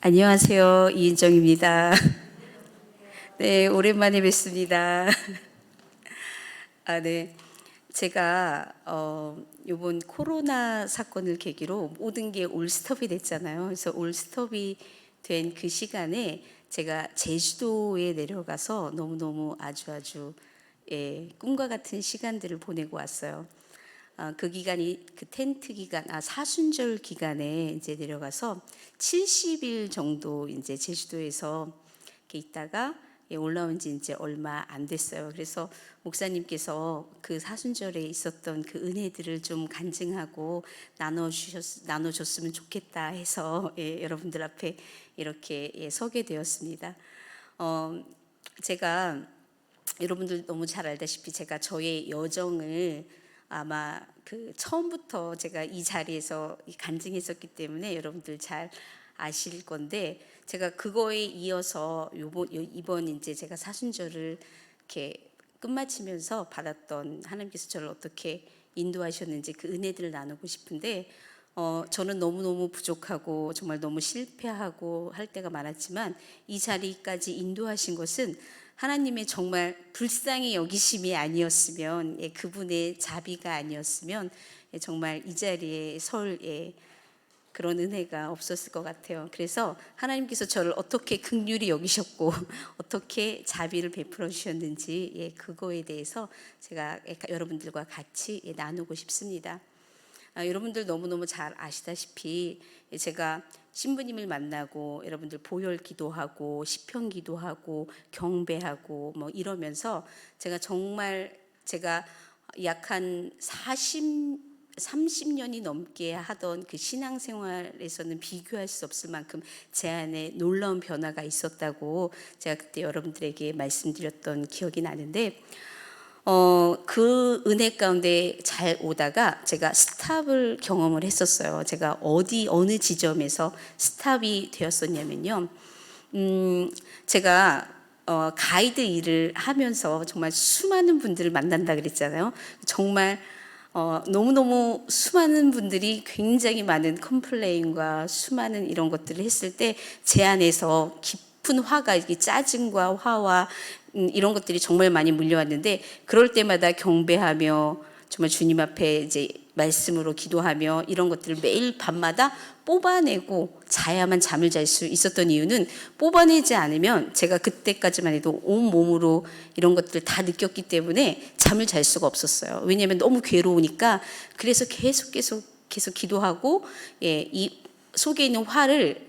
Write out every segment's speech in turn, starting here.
안녕하세요. 이인정입니다. 네, 오랜만에 뵙습니다. 네. 제가 이번 코로나 사건을 계기로 모든 게 올스톱이 됐잖아요. 그래서 올스톱이 된 그 시간에 제가 제주도에 내려가서 너무너무 아주 꿈과 같은 시간들을 보내고 왔어요. 그 기간이 그 텐트 기간, 사순절 기간에 이제 내려가서 70일 정도 이제 제주도에서 이렇게 있다가 올라온 지 이제 얼마 안 됐어요. 그래서 목사님께서 그 사순절에 있었던 그 은혜들을 좀 간증하고 나눠줬으면 좋겠다 해서 여러분들 앞에 이렇게 서게 되었습니다. 제가 여러분들 너무 잘 알다시피 제가 저의 여정을 아마 그 처음부터 제가 이 자리에서 간증했었기 때문에 여러분들 잘 아실 건데, 제가 그거에 이어서 이번 이제 제가 사순절을 이렇게 끝마치면서 받았던 하나님께서 저를 어떻게 인도하셨는지 그 은혜들을 나누고 싶은데, 저는 너무너무 부족하고 정말 너무 실패하고 할 때가 많았지만 이 자리까지 인도하신 것은 하나님의 정말 불쌍히 여기심이 아니었으면, 그분의 자비가 아니었으면 정말 이 자리에 설 그런 은혜가 없었을 것 같아요. 그래서 하나님께서 저를 어떻게 긍휼히 여기셨고 어떻게 자비를 베풀어 주셨는지 그거에 대해서 제가 여러분들과 같이 나누고 싶습니다. 여러분들 너무너무 잘 아시다시피 제가 신부님을 만나고 여러분들 보혈 기도하고 시편 기도하고 경배하고 뭐 이러면서 제가 정말 약 한 30년이 넘게 하던 그 신앙생활에서는 비교할 수 없을 만큼 제 안에 놀라운 변화가 있었다고 제가 그때 여러분들에게 말씀드렸던 기억이 나는데, 그 은혜 가운데 잘 오다가 제가 스탑을 경험을 했었어요. 제가 어느 지점에서 스탑이 되었었냐면요. 제가 가이드 일을 하면서 정말 수많은 분들을 만난다 그랬잖아요. 정말 너무너무 수많은 분들이 굉장히 많은 컴플레인과 수많은 이런 것들을 했을 때 제 안에서 깊은 화가, 짜증과 화와 이런 것들이 정말 많이 물려왔는데, 그럴 때마다 경배하며 정말 주님 앞에 이제 말씀으로 기도하며 이런 것들을 매일 밤마다 뽑아내고 자야만 잠을 잘 수 있었던 이유는, 뽑아내지 않으면 제가 그때까지만 해도 온몸으로 이런 것들을 다 느꼈기 때문에 잠을 잘 수가 없었어요. 왜냐하면 너무 괴로우니까. 그래서 계속 기도하고 이 속에 있는 화를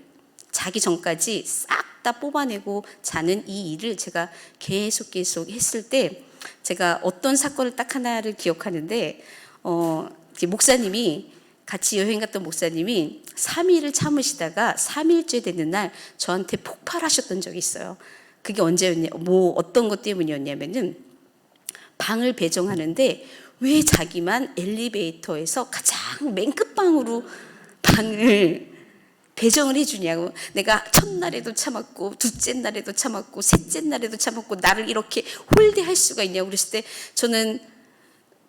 자기 전까지 싹 다 뽑아내고 자는 이 일을 제가 계속 했을 때, 제가 어떤 사건을 딱 하나를 기억하는데, 목사님이 같이 여행 갔던 목사님이 3일을 참으시다가 3일째 되는 날 저한테 폭발하셨던 적이 있어요. 그게 언제였냐, 어떤 것 때문이었냐면은, 방을 배정하는데 왜 자기만 엘리베이터에서 가장 맨 끝방으로 방을 배정을 해주냐고. 내가 첫날에도 참았고 둘째 날에도 참았고 셋째 날에도 참았고 나를 이렇게 홀대할 수가 있냐고 그랬을 때, 저는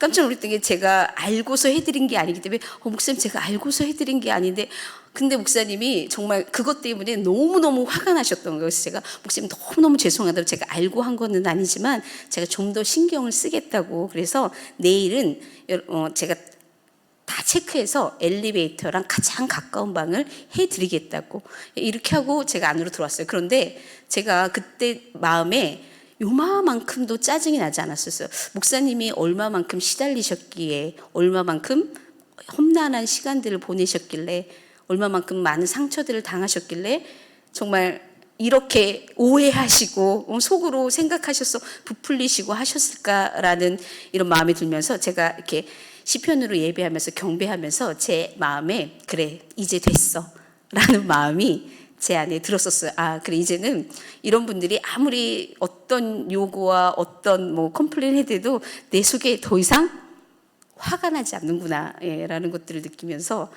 깜짝 놀랐던 게, 제가 알고서 해드린 게 아니기 때문에 목사님 제가 알고서 해드린 게 아닌데, 근데 목사님이 정말 그것 때문에 너무너무 화가 나셨던 거예요. 그래서 제가 목사님 너무너무 죄송하다고, 제가 알고 한 거는 아니지만 제가 좀 더 신경을 쓰겠다고, 그래서 내일은 제가 다 체크해서 엘리베이터랑 가장 가까운 방을 해드리겠다고 이렇게 하고 제가 안으로 들어왔어요. 그런데 제가 그때 마음에 요마만큼도 짜증이 나지 않았었어요. 목사님이 얼마만큼 시달리셨기에, 얼마만큼 험난한 시간들을 보내셨길래, 얼마만큼 많은 상처들을 당하셨길래 정말 이렇게 오해하시고 속으로 생각하셔서 부풀리시고 하셨을까라는 이런 마음이 들면서, 제가 이렇게 시편으로 예배하면서 경배하면서 제 마음에, 그래 이제 됐어 라는 마음이 제 안에 들었었어요. 그래 이제는 이런 분들이 아무리 어떤 요구와 어떤 컴플레인 해도 내 속에 더 이상 화가 나지 않는구나 라는 것들을 느끼면서,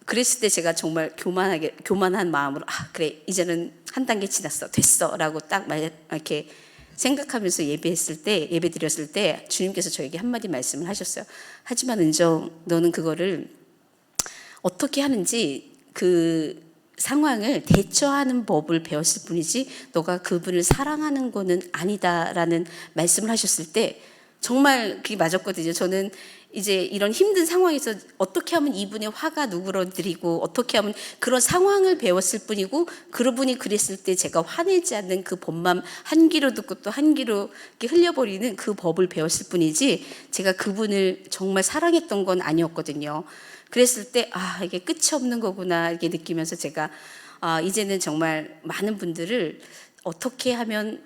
그랬을 때 제가 정말 교만한 마음으로 그래 이제는 한 단계 지났어, 됐어 라고 딱 이렇게 생각하면서 예배 드렸을 때 주님께서 저에게 한마디 말씀을 하셨어요. 하지만 은정, 너는 그거를 어떻게 하는지 그 상황을 대처하는 법을 배웠을 뿐이지 너가 그분을 사랑하는 거는 아니다라는 말씀을 하셨을 때 정말 그게 맞았거든요. 저는 이제 이런 힘든 상황에서 어떻게 하면 이분의 화가 누그러뜨리고 어떻게 하면 그런 상황을 배웠을 뿐이고 그분이 그랬을 때 제가 화내지 않는 그 법만 한 귀로 듣고 또 한 귀로 이렇게 흘려버리는 그 법을 배웠을 뿐이지 제가 그분을 정말 사랑했던 건 아니었거든요. 그랬을 때 이게 끝이 없는 거구나 이렇게 느끼면서 제가 이제는 정말 많은 분들을 어떻게 하면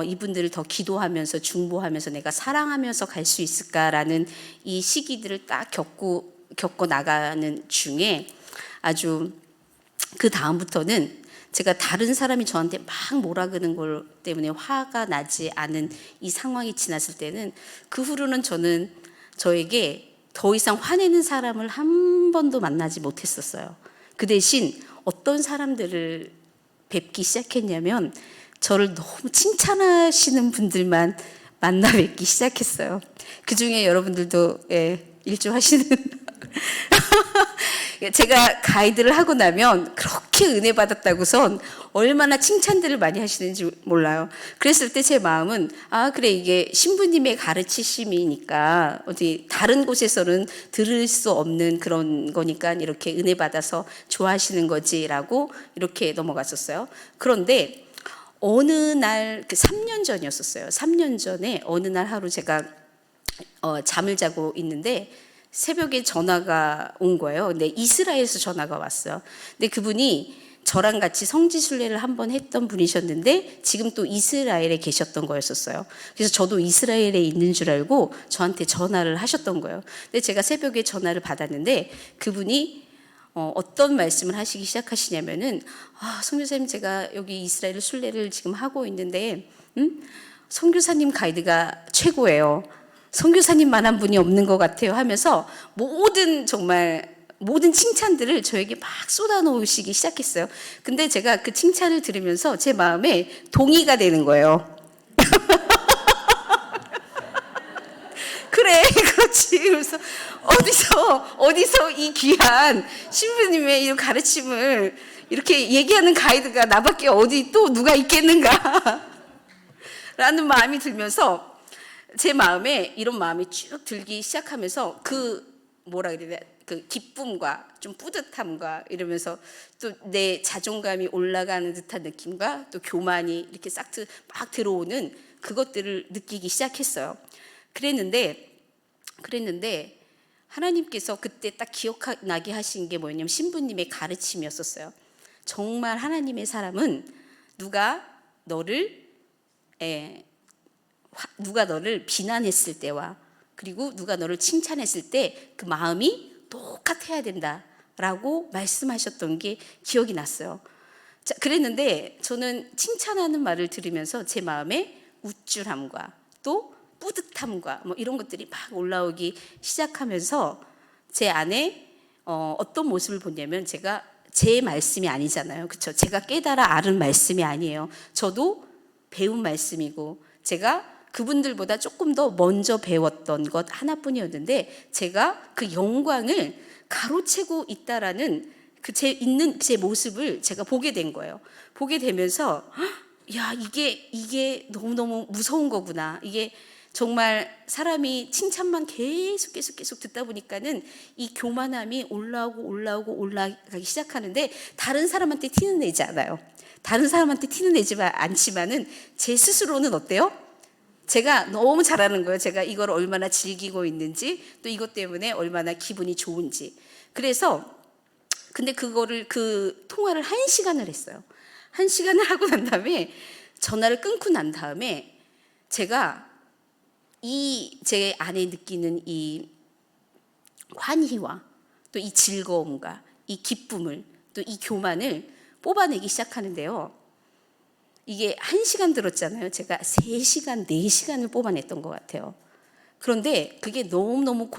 이분들을 더 기도하면서 중보하면서 내가 사랑하면서 갈 수 있을까라는 이 시기들을 딱 겪고 나가는 중에 아주 그 다음부터는 제가 다른 사람이 저한테 막 몰아가는 걸 때문에 화가 나지 않은 이 상황이 지났을 때는 그 후로는 저는 저에게 더 이상 화내는 사람을 한 번도 만나지 못했었어요. 그 대신 어떤 사람들을 뵙기 시작했냐면 저를 너무 칭찬하시는 분들만 만나 뵙기 시작했어요. 그 중에 여러분들도 일조하시는 제가 가이드를 하고 나면 그렇게 은혜 받았다고선 얼마나 칭찬들을 많이 하시는지 몰라요. 그랬을 때 제 마음은 그래 이게 신부님의 가르치심이니까 어디 다른 곳에서는 들을 수 없는 그런 거니까 이렇게 은혜 받아서 좋아하시는 거지라고 이렇게 넘어갔었어요. 그런데 어느 날 3년 전이었었어요. 3년 전에 어느 날 하루 제가 잠을 자고 있는데 새벽에 전화가 온 거예요. 근데 이스라엘에서 전화가 왔어요. 근데 그분이 저랑 같이 성지순례를 한번 했던 분이셨는데 지금 또 이스라엘에 계셨던 거였었어요. 그래서 저도 이스라엘에 있는 줄 알고 저한테 전화를 하셨던 거예요. 근데 제가 새벽에 전화를 받았는데 그분이 어떤 말씀을 하시기 시작하시냐면은 선교사님 제가 여기 이스라엘 순례를 지금 하고 있는데 선교사님 가이드가 최고예요. 선교사님만한 분이 없는 것 같아요 하면서 정말 모든 칭찬들을 저에게 막 쏟아놓으시기 시작했어요. 근데 제가 그 칭찬을 들으면서 제 마음에 동의가 되는 거예요. 그래, 그렇지. 그래서 어디서 이 귀한 신부님의 이 가르침을 이렇게 얘기하는 가이드가 나밖에 어디 또 누가 있겠는가? 라는 마음이 들면서 제 마음에 이런 마음이 쭉 들기 시작하면서 그 기쁨과 좀 뿌듯함과 이러면서 또 내 자존감이 올라가는 듯한 느낌과 또 교만이 이렇게 막 들어오는 그것들을 느끼기 시작했어요. 그랬는데 하나님께서 그때 딱 기억나게 하신 게 뭐냐면 신부님의 가르침이었었어요. 정말 하나님의 사람은 누가 너를 비난했을 때와 그리고 누가 너를 칭찬했을 때 그 마음이 똑같아야 된다라고 말씀하셨던 게 기억이 났어요. 자, 그랬는데 저는 칭찬하는 말을 들으면서 제 마음에 우쭐함과 또 뿌듯함과 이런 것들이 막 올라오기 시작하면서 제 안에 어떤 모습을 보냐면 제 말씀이 아니잖아요. 그렇죠? 제가 깨달아 아는 말씀이 아니에요. 저도 배운 말씀이고 제가 그분들보다 조금 더 먼저 배웠던 것 하나뿐이었는데 제가 그 영광을 가로채고 있다라는 제 모습을 제가 보게 된 거예요. 보게 되면서 야 이게 너무너무 무서운 거구나. 이게 정말 사람이 칭찬만 계속 듣다 보니까는 이 교만함이 올라가기 시작하는데 다른 사람한테 티는 내지 않아요. 다른 사람한테 티는 내지 않지만은 제 스스로는 어때요? 제가 너무 잘하는 거예요. 제가 이걸 얼마나 즐기고 있는지 또 이것 때문에 얼마나 기분이 좋은지. 그래서 근데 그 통화를 1시간을 했어요. 1시간을 하고 난 다음에 전화를 끊고 난 다음에 제가 제 안에 느끼는 이 환희와 또 이 즐거움과 이 기쁨을 또 이 교만을 뽑아내기 시작하는데요. 이게 1시간 들었잖아요. 제가 3시간, 4시간을 뽑아냈던 것 같아요. 그런데 그게 너무너무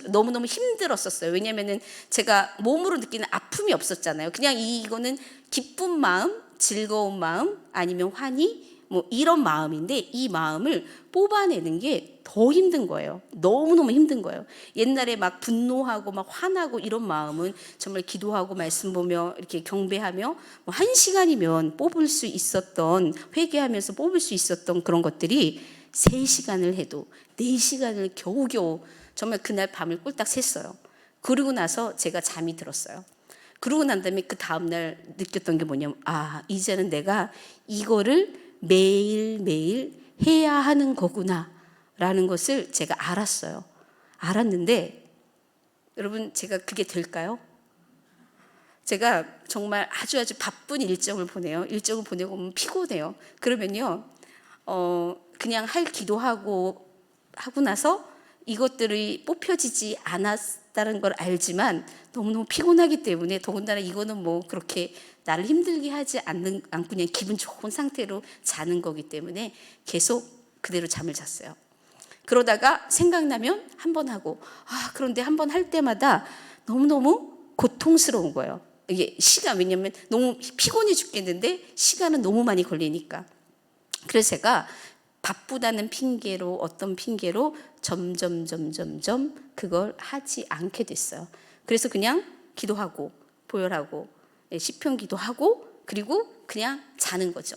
너무너무 힘들었었어요. 왜냐면은 제가 몸으로 느끼는 아픔이 없었잖아요. 그냥 이거는 기쁜 마음, 즐거운 마음, 아니면 환희, 뭐 이런 마음인데 이 마음을 뽑아내는 게 더 힘든 거예요. 너무너무 힘든 거예요. 옛날에 막 분노하고 막 화나고 이런 마음은 정말 기도하고 말씀 보며 이렇게 경배하며 뭐 1시간이면 뽑을 수 있었던, 회개하면서 뽑을 수 있었던 그런 것들이 3시간을 해도 4시간을 겨우겨우 정말 그날 밤을 꿀딱 샜어요. 그러고 나서 제가 잠이 들었어요. 그러고 난 다음에 그 다음날 느꼈던 게 뭐냐면, 이제는 내가 이거를 매일매일 해야 하는 거구나 라는 것을 제가 알았어요. 알았는데 여러분, 제가 그게 될까요? 제가 정말 아주 바쁜 일정을 보내요. 일정을 보내고 오면 피곤해요. 그러면요, 그냥 할 기도하고 하고 나서 이것들이 뽑혀지지 않았다는 걸 알지만 너무너무 피곤하기 때문에, 더군다나 이거는 뭐 그렇게 나를 힘들게 하지 않고 그냥 기분 좋은 상태로 자는 거기 때문에 계속 그대로 잠을 잤어요. 그러다가 생각나면 한 번 하고, 그런데 한 번 할 때마다 너무너무 고통스러운 거예요. 이게 왜냐면 너무 피곤해 죽겠는데 시간은 너무 많이 걸리니까. 그래서 제가 바쁘다는 핑계로, 어떤 핑계로 점점 그걸 하지 않게 됐어요. 그래서 그냥 기도하고 보혈하고 시편 기도하고 그리고 그냥 자는 거죠.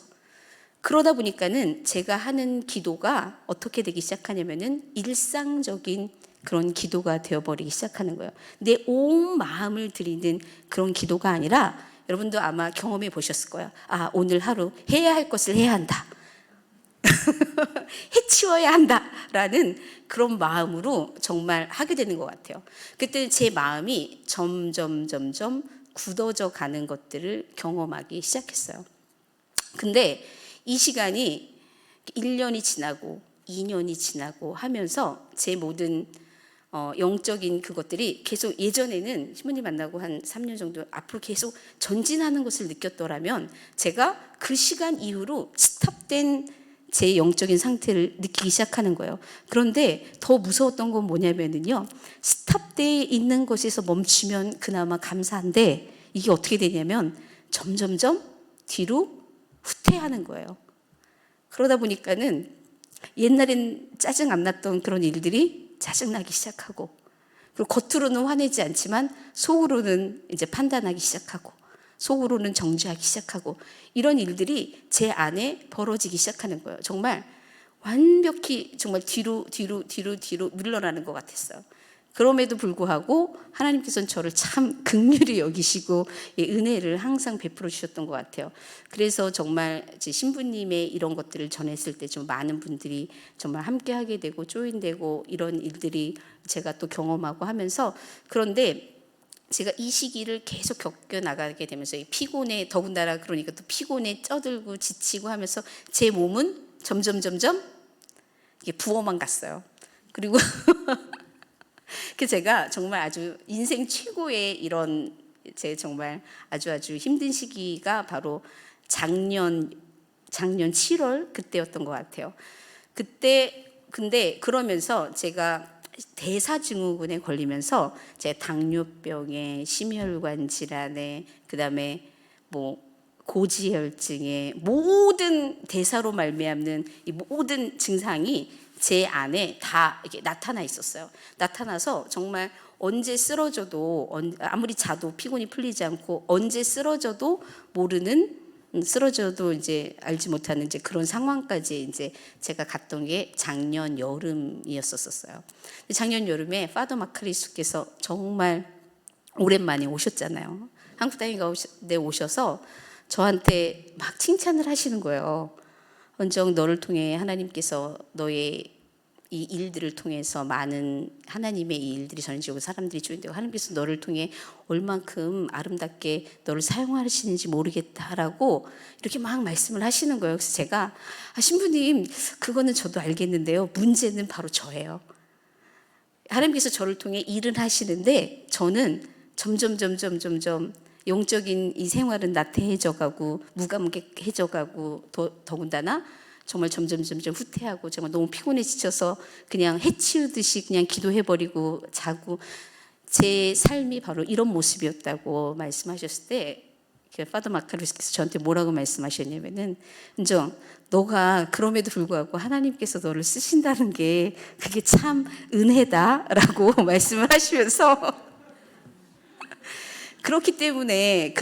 그러다 보니까는 제가 하는 기도가 어떻게 되기 시작하냐면은 일상적인 그런 기도가 되어버리기 시작하는 거예요. 내 온 마음을 들이는 그런 기도가 아니라, 여러분도 아마 경험해 보셨을 거예요. 오늘 하루 해야 할 것을 해야 한다. 해치워야 한다라는 그런 마음으로 정말 하게 되는 것 같아요. 그때는 제 마음이 점점 굳어져 가는 것들을 경험하기 시작했어요. 근데 이 시간이 1년이 지나고 2년이 지나고 하면서 제 모든 영적인 그것들이 계속, 예전에는 신부님 만나고 한 3년 정도 앞으로 계속 전진하는 것을 느꼈더라면, 제가 그 시간 이후로 스탑된 제 영적인 상태를 느끼기 시작하는 거예요. 그런데 더 무서웠던 건 뭐냐면요, 스탑되어 있는 것에서 멈추면 그나마 감사한데, 이게 어떻게 되냐면 점점점 뒤로 후퇴하는 거예요. 그러다 보니까는 옛날엔 짜증 안 났던 그런 일들이 짜증나기 시작하고, 그리고 겉으로는 화내지 않지만 속으로는 이제 판단하기 시작하고, 속으로는 정죄하기 시작하고, 이런 일들이 제 안에 벌어지기 시작하는 거예요. 정말 완벽히 정말 뒤로 물러나는 것 같았어요. 그럼에도 불구하고 하나님께서는 저를 참 긍휼히 여기시고 은혜를 항상 베풀어 주셨던 것 같아요. 그래서 정말 신부님의 이런 것들을 전했을 때 좀 많은 분들이 정말 함께하게 되고 조인되고 이런 일들이 제가 또 경험하고 하면서, 그런데 제가 이 시기를 계속 겪어나가게 되면서 피곤에, 더군다나 그러니까 또 피곤에 쪄들고 지치고 하면서 제 몸은 점점 이게 부어만 갔어요. 그리고 그 제가 정말 아주 인생 최고의 이런 제 정말 아주 힘든 시기가 바로 작년 7월 그때였던 것 같아요. 근데 그러면서 제가 대사증후군에 걸리면서 제 당뇨병에, 심혈관 질환에, 그다음에 뭐 고지혈증에, 모든 대사로 말미암는 이 모든 증상이 제 안에 다 이렇게 나타나 있었어요. 나타나서 정말 언제 쓰러져도, 아무리 자도 피곤이 풀리지 않고, 언제 쓰러져도 이제 알지 못하는 이제 그런 상황까지 이제 제가 갔던 게 작년 여름이었었어요. 작년 여름에 파더 마크리스께서 정말 오랜만에 오셨잖아요. 한국 땅에 오셔서 저한테 막 칭찬을 하시는 거예요. 헌정, 너를 통해 하나님께서 너의 이 일들을 통해서 많은 하나님의 이 일들이 전해지고 사람들이 주인되고, 하나님께서 너를 통해 얼만큼 아름답게 너를 사용하시는지 모르겠다라고 이렇게 막 말씀을 하시는 거예요. 그래서 제가 신부님, 그거는 저도 알겠는데요, 문제는 바로 저예요. 하나님께서 저를 통해 일은 하시는데 저는 점점 영적인 이 생활은 나태해져가고 무감각해져가고, 더군다나 정말 점점 후퇴하고, 정말 너무 피곤해 지쳐서 그냥 해치우듯이 그냥 기도해버리고 자고, 제 삶이 바로 이런 모습이었다고 말씀하셨을 때 파더 마카루스께서 저한테 뭐라고 말씀하셨냐면은, 은정, 너가 그럼에도 불구하고 하나님께서 너를 쓰신다는 게 그게 참 은혜다라고 말씀을 하시면서 그렇기 때문에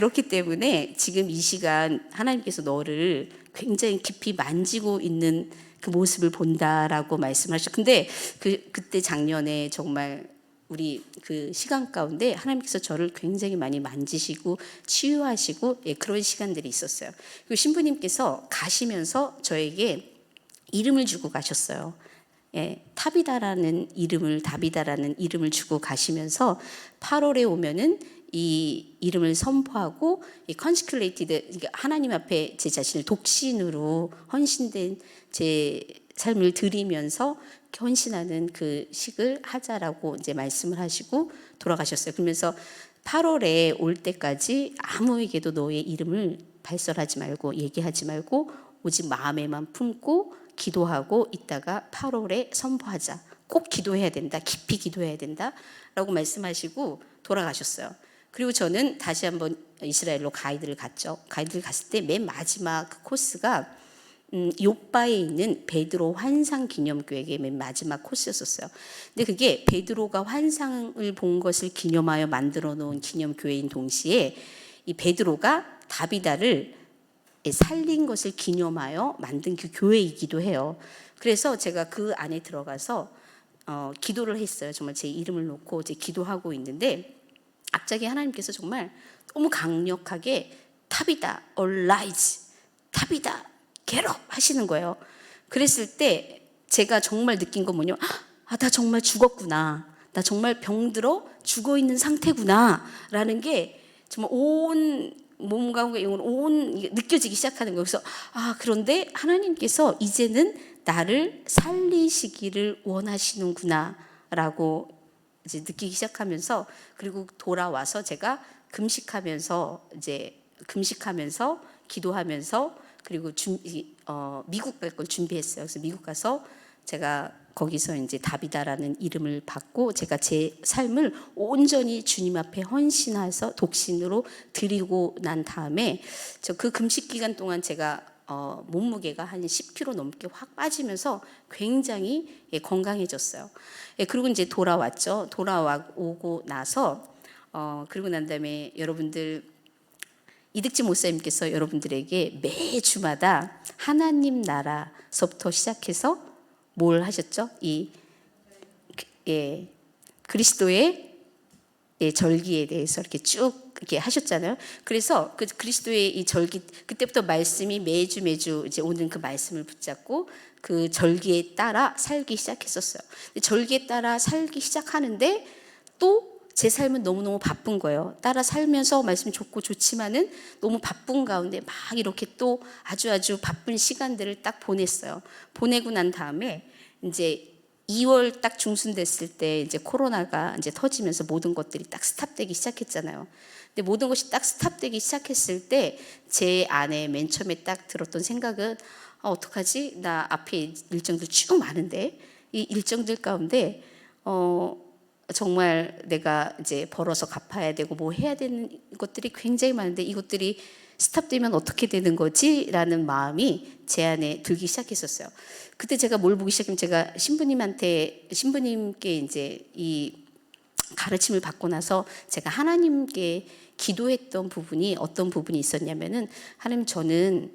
지금 이 시간 하나님께서 너를 굉장히 깊이 만지고 있는 그 모습을 본다라고 말씀하셨어요. 근데 그때 작년에 정말 우리 그 시간 가운데 하나님께서 저를 굉장히 많이 만지시고 치유하시고, 예, 그런 시간들이 있었어요. 그리고 신부님께서 가시면서 저에게 이름을 주고 가셨어요. 예, 다비다라는 이름을 주고 가시면서 8월에 오면은 이 이름을 선포하고 이 컨시클레이티드, 하나님 앞에 제 자신을 독신으로 헌신된 제 삶을 드리면서 헌신하는 그 식을 하자라고 이제 말씀을 하시고 돌아가셨어요. 그러면서 8월에 올 때까지 아무에게도 너의 이름을 발설하지 말고 얘기하지 말고 오직 마음에만 품고 기도하고 있다가 8월에 선포하자. 꼭 기도해야 된다. 깊이 기도해야 된다. 라고 말씀하시고 돌아가셨어요. 그리고 저는 다시 한번 이스라엘로 가이드를 갔죠. 가이드를 갔을 때 맨 마지막 그 코스가 요바에 있는 베드로 환상 기념교회의 맨 마지막 코스였었어요. 근데 그게 베드로가 환상을 본 것을 기념하여 만들어 놓은 기념교회인 동시에 이 베드로가 다비다를 살린 것을 기념하여 만든 그 교회이기도 해요. 그래서 제가 그 안에 들어가서 기도를 했어요. 정말 제 이름을 놓고 이제 기도하고 있는데 갑자기 하나님께서 정말 너무 강력하게 타비다, 얼라이즈, 타비다, get up 하시는 거예요. 그랬을 때 제가 정말 느낀 건 뭐냐? 나 정말 죽었구나. 나 정말 병들어 죽어 있는 상태구나. 라는 게 정말 온 몸과 영혼 온 느껴지기 시작하는 거예요. 그래서 그런데 하나님께서 이제는 나를 살리시기를 원하시는구나 라고 이제 느끼기 시작하면서, 그리고 돌아와서 제가 금식하면서 기도하면서, 그리고 미국 갈 걸 준비했어요. 그래서 미국 가서 제가 거기서 이제 다비다라는 이름을 받고 제가 제 삶을 온전히 주님 앞에 헌신해서 독신으로 드리고 난 다음에 그 금식 기간 동안 제가 몸무게가 한 10kg 넘게 확 빠지면서 굉장히 건강해졌어요. 그리고 이제 돌아왔죠. 돌아오고 나서 그리고 난 다음에 여러분들 이득진 목사님께서 여러분들에게 매주마다 하나님 나라서부터 시작해서 뭘 하셨죠? 그리스도의 절기에 대해서 이렇게 쭉 이렇게 하셨잖아요. 그래서 그 그리스도의 이 절기, 그때부터 말씀이 매주 이제 오는 그 말씀을 붙잡고 그 절기에 따라 살기 시작했었어요. 절기에 따라 살기 시작하는데 또 제 삶은 너무너무 바쁜 거예요. 따라 살면서 말씀 좋지만은 너무 바쁜 가운데 막 이렇게 또 아주 바쁜 시간들을 딱 보냈어요. 보내고 난 다음에 이제 2월 딱 중순 됐을 때 이제 코로나가 이제 터지면서 모든 것들이 딱 스탑되기 시작했잖아요. 근데 모든 것이 딱 스탑되기 시작했을 때 제 안에 맨 처음에 딱 들었던 생각은 어떡하지? 나 앞에 일정들 쭉 많은데 이 일정들 가운데 정말 내가 이제 벌어서 갚아야 되고 뭐 해야 되는 것들이 굉장히 많은데 이것들이 스탑되면 어떻게 되는 거지? 라는 마음이 제 안에 들기 시작했었어요. 그때 제가 뭘 보기 시작하면 제가 신부님께 이제 이 가르침을 받고 나서 제가 하나님께 기도했던 부분이 어떤 부분이 있었냐면은, 하나님, 저는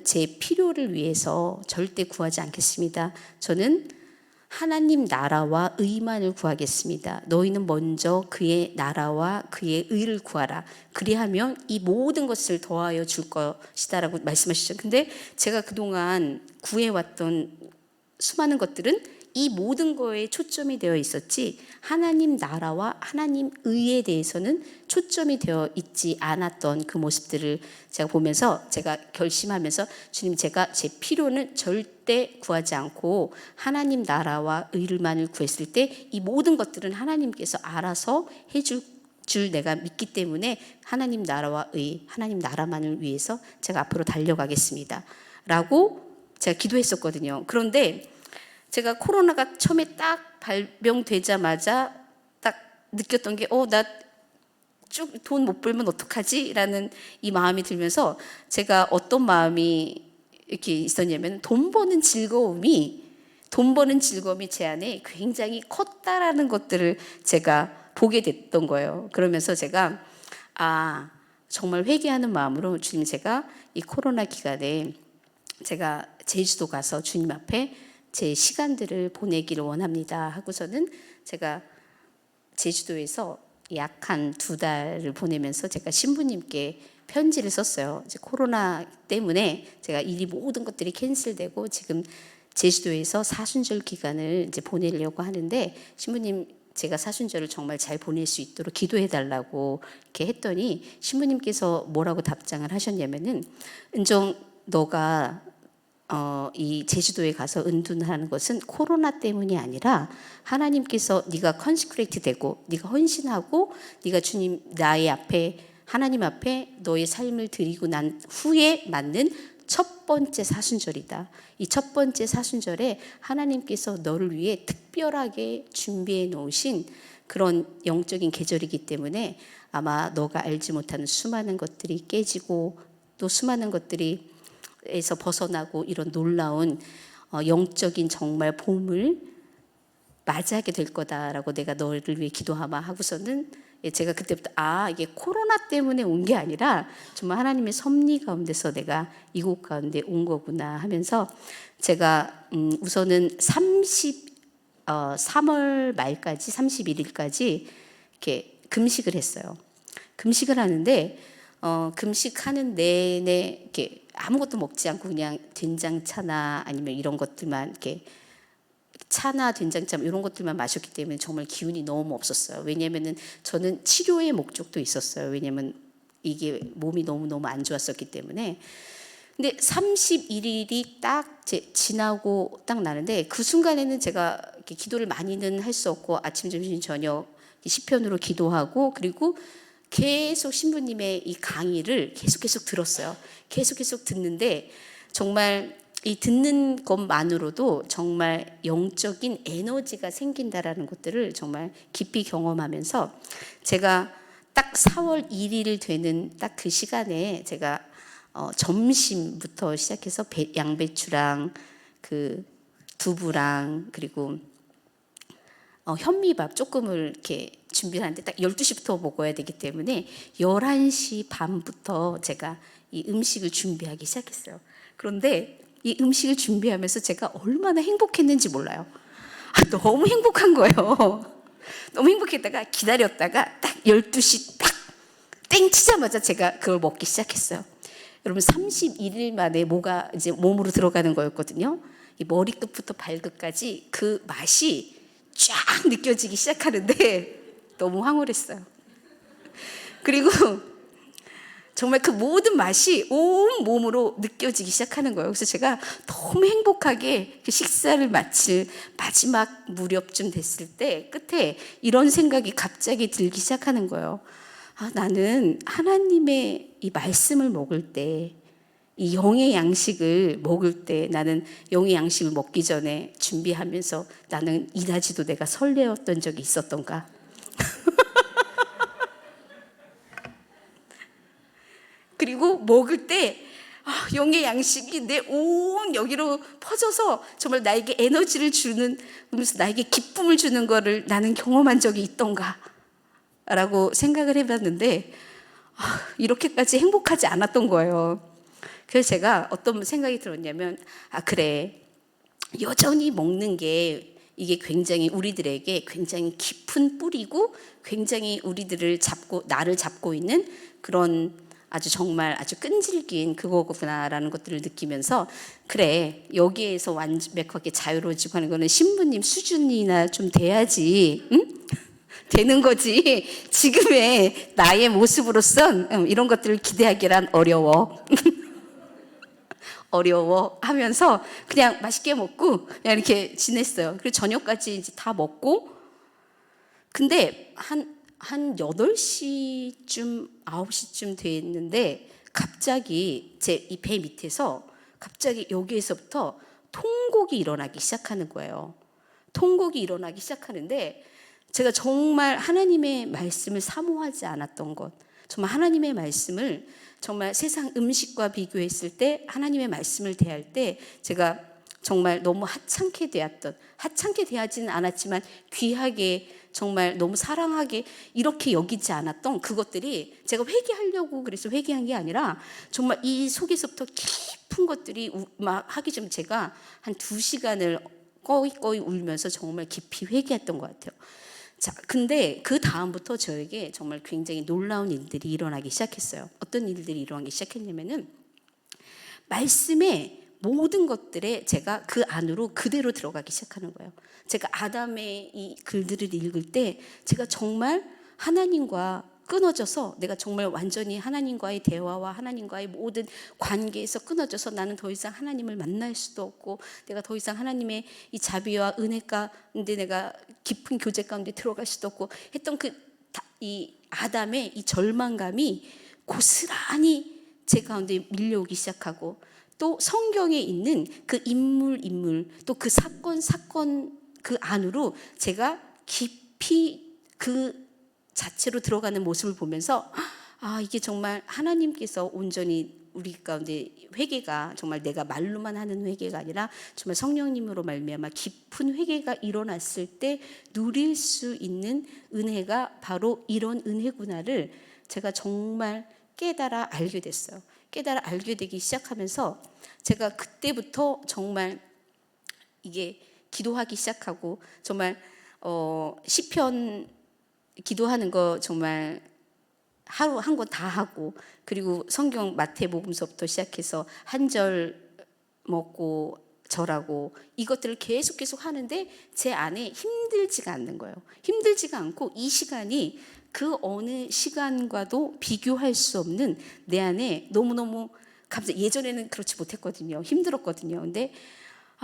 제 필요를 위해서 절대 구하지 않겠습니다. 저는 하나님 나라와 의만을 구하겠습니다. 너희는 먼저 그의 나라와 그의 의를 구하라. 그리하면 이 모든 것을 더하여 줄 것이다 라고 말씀하시죠. 근데 제가 그동안 구해왔던 수많은 것들은 이 모든 거에 초점이 되어 있었지 하나님 나라와 하나님 의에 대해서는 초점이 되어 있지 않았던 그 모습들을 제가 보면서 제가 결심하면서, 주님, 제가 제 필요는 절대 구하지 않고 하나님 나라와 의를만을 구했을 때 이 모든 것들은 하나님께서 알아서 해줄 줄 내가 믿기 때문에 하나님 나라와 의, 하나님 나라만을 위해서 제가 앞으로 달려가겠습니다 라고 제가 기도했었거든요. 그런데 제가 코로나가 처음에 딱 발병되자마자 딱 느꼈던 게 나 쭉 돈 못 벌면 어떡하지? 라는 이 마음이 들면서 제가 어떤 마음이 이렇게 있었냐면 돈 버는 즐거움이 제 안에 굉장히 컸다라는 것들을 제가 보게 됐던 거예요. 그러면서 제가 정말 회개하는 마음으로 주님, 제가 이 코로나 기간에 제가 제주도 가서 주님 앞에 제 시간들을 보내기를 원합니다 하고서는 제가 제주도에서 약 한 2달을 보내면서 제가 신부님께 편지를 썼어요. 이제 코로나 때문에 제가 일이 모든 것들이 캔슬되고 지금 제주도에서 사순절 기간을 이제 보내려고 하는데 신부님, 제가 사순절을 정말 잘 보낼 수 있도록 기도해 달라고 이렇게 했더니 신부님께서 뭐라고 답장을 하셨냐면은, 은정, 너가 이 제주도에 가서 은둔하는 것은 코로나 때문이 아니라 하나님께서 네가 컨시크레이트 되고 네가 헌신하고 네가 주님 나의 앞에 하나님 앞에 너의 삶을 드리고 난 후에 맞는 첫 번째 사순절이다. 이 첫 번째 사순절에 하나님께서 너를 위해 특별하게 준비해 놓으신 그런 영적인 계절이기 때문에 아마 너가 알지 못하는 수많은 것들이 깨지고 또 수많은 것들이 에서 벗어나고 이런 놀라운 영적인 정말 봄을 맞이하게 될 거다라고 내가 너를 위해 기도하마 하고서는 제가 그때부터 이게 코로나 때문에 온 게 아니라 정말 하나님의 섭리 가운데서 내가 이곳 가운데 온 거구나 하면서 제가 우선은 3월 말까지 31일까지 이렇게 금식을 했어요. 금식을 하는데 금식하는 내내 이렇게 아무것도 먹지 않고 그냥 된장차나 아니면 이런 것들만 이렇게 차나 된장차 이런 것들만 마셨기 때문에 정말 기운이 너무 없었어요. 왜냐하면은 저는 치료의 목적도 있었어요. 왜냐하면 이게 몸이 너무 안 좋았었기 때문에. 근데 31일이 딱 지나고 딱 나는데 그 순간에는 제가 이렇게 기도를 많이는 할 수 없고 아침, 점심, 저녁 시편으로 기도하고 그리고 계속 신부님의 이 강의를 계속 들었어요. 계속 듣는데 정말 이 듣는 것만으로도 정말 영적인 에너지가 생긴다라는 것들을 정말 깊이 경험하면서 제가 딱 4월 1일 되는 딱 그 시간에 제가 점심부터 시작해서 양배추랑 그 두부랑 그리고 현미밥 조금을 이렇게 준비하는데 딱 12시부터 먹어야 되기 때문에 11시 반부터 제가 이 음식을 준비하기 시작했어요. 그런데 이 음식을 준비하면서 제가 얼마나 행복했는지 몰라요. 너무 행복한 거예요. 너무 행복했다가 기다렸다가 딱 12시 딱 땡 치자마자 제가 그걸 먹기 시작했어요. 여러분 31일 만에 뭐가 이제 몸으로 들어가는 거였거든요. 이 머리끝부터 발끝까지 그 맛이 쫙 느껴지기 시작하는데 너무 황홀했어요. 그리고 정말 그 모든 맛이 온 몸으로 느껴지기 시작하는 거예요. 그래서 제가 너무 행복하게 그 식사를 마칠 마지막 무렵쯤 됐을 때 끝에 이런 생각이 갑자기 들기 시작하는 거예요. 나는 하나님의 이 말씀을 먹을 때, 이 영의 양식을 먹을 때 나는 영의 양식을 먹기 전에 준비하면서 나는 이다지도 내가 설레었던 적이 있었던가. 그리고 먹을 때 영의 양식이 내 온 여기로 퍼져서 정말 나에게 에너지를 주는, 그러면서 나에게 기쁨을 주는 거를 나는 경험한 적이 있던가 라고 생각을 해봤는데 이렇게까지 행복하지 않았던 거예요. 그래서 제가 어떤 생각이 들었냐면 그래, 여전히 먹는 게 이게 굉장히 우리들에게 굉장히 깊은 뿌리고 굉장히 우리들을 잡고 나를 잡고 있는 그런 정말 아주 끈질긴 그거구나라는 것들을 느끼면서 그래, 여기에서 완벽하게 자유로워지고 하는 거는 신부님 수준이나 좀 돼야지 되는 거지. 지금의 나의 모습으로선 이런 것들을 기대하기란 어려워. 어려워 하면서 그냥 맛있게 먹고 그냥 이렇게 지냈어요. 그리고 저녁까지 이제 다 먹고, 근데 한 8시쯤 9시쯤 됐는데 갑자기 제 이 배 밑에서 갑자기 여기에서부터 통곡이 일어나기 시작하는 거예요. 통곡이 일어나기 시작하는데 제가 정말 하나님의 말씀을 사모하지 않았던 것, 정말 하나님의 말씀을 정말 세상 음식과 비교했을 때 하나님의 말씀을 대할 때 제가 정말 너무 하찮게 대하지는 않았지만 귀하게, 정말 너무 사랑하게 이렇게 여기지 않았던 그것들이 제가 회개하려고 그래서 회개한 게 아니라 정말 이 속에서부터 깊은 것들이 막 하기 전 제가 한 2시간을 꺼이 울면서 정말 깊이 회개했던 것 같아요. 자, 근데 그 다음부터 저에게 정말 굉장히 놀라운 일들이 일어나기 시작했어요. 어떤 일들이 일어나기 시작했냐면은 말씀의 모든 것들에 제가 그 안으로 그대로 들어가기 시작하는 거예요. 제가 아담의 이 글들을 읽을 때 제가 정말 하나님과 끊어져서, 내가 정말 완전히 하나님과의 대화와 하나님과의 모든 관계에서 끊어져서 나는 더 이상 하나님을 만날 수도 없고, 내가 더 이상 하나님의 이 자비와 은혜 가운데 내가 깊은 교제 가운데 들어갈 수도 없고 했던 이 아담의 이 절망감이 고스란히 제 가운데 밀려오기 시작하고, 또 성경에 있는 그 인물 또 그 사건 그 안으로 제가 깊이 그 자체로 들어가는 모습을 보면서, 아, 이게 정말 하나님께서 온전히 우리 가운데 회개가 정말 내가 말로만 하는 회개가 아니라 정말 성령님으로 말미암아 깊은 회개가 일어났을 때 누릴 수 있는 은혜가 바로 이런 은혜구나를 제가 정말 깨달아 알게 됐어요. 깨달아 알게 되기 시작하면서 제가 그때부터 정말 이게 기도하기 시작하고, 정말 시편 기도하는 거 정말 하루 한 권 다 하고, 그리고 성경 마태복음서부터 시작해서 한 절 먹고 절하고 이것들을 계속 하는데 제 안에 힘들지가 않는 거예요. 힘들지가 않고 이 시간이 그 어느 시간과도 비교할 수 없는 내 안에 너무너무 예전에는 그렇지 못했거든요. 힘들었거든요. 근데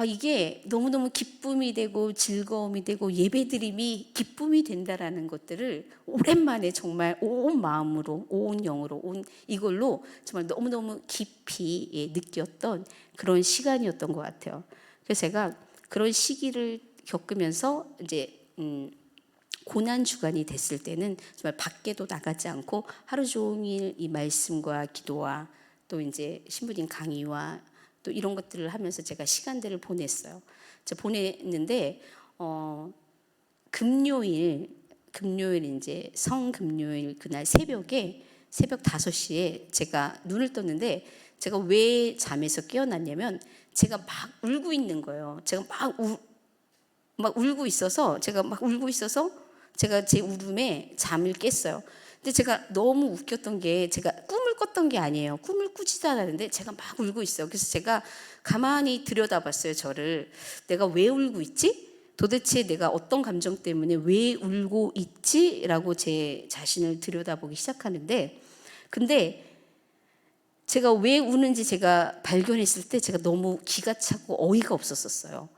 이게 너무너무 기쁨이 되고 즐거움이 되고 예배드림이 기쁨이 된다라는 것들을 오랜만에 정말 온 마음으로, 온 영으로, 온 이걸로 정말 너무너무 깊이 느꼈던 그런 시간이었던 것 같아요. 그래서 제가 그런 시기를 겪으면서 이제 고난 주간이 됐을 때는 정말 밖에도 나가지 않고 하루 종일 이 말씀과 기도와 또 이제 신부님 강의와 또 이런 것들을 하면서 제가 시간들을 보냈어요. 제가 보냈는데 금요일 이제 성금요일 그날 새벽 5시에 제가 눈을 떴는데, 제가 왜 잠에서 깨어났냐면 제가 막 울고 있는 거예요. 제가 막 울고 있어서 제가 제 울음에 잠을 깼어요. 근데 제가 너무 웃겼던 게, 제가 꿈을 꿨던 게 아니에요. 꿈을 꾸지도 않았는데 제가 막 울고 있어요. 그래서 제가 가만히 들여다봤어요. 저를. 내가 왜 울고 있지? 도대체 내가 어떤 감정 때문에 왜 울고 있지? 라고 제 자신을 들여다보기 시작하는데, 근데 제가 왜 우는지 제가 발견했을 때 제가 너무 기가 차고 어이가 없었어요.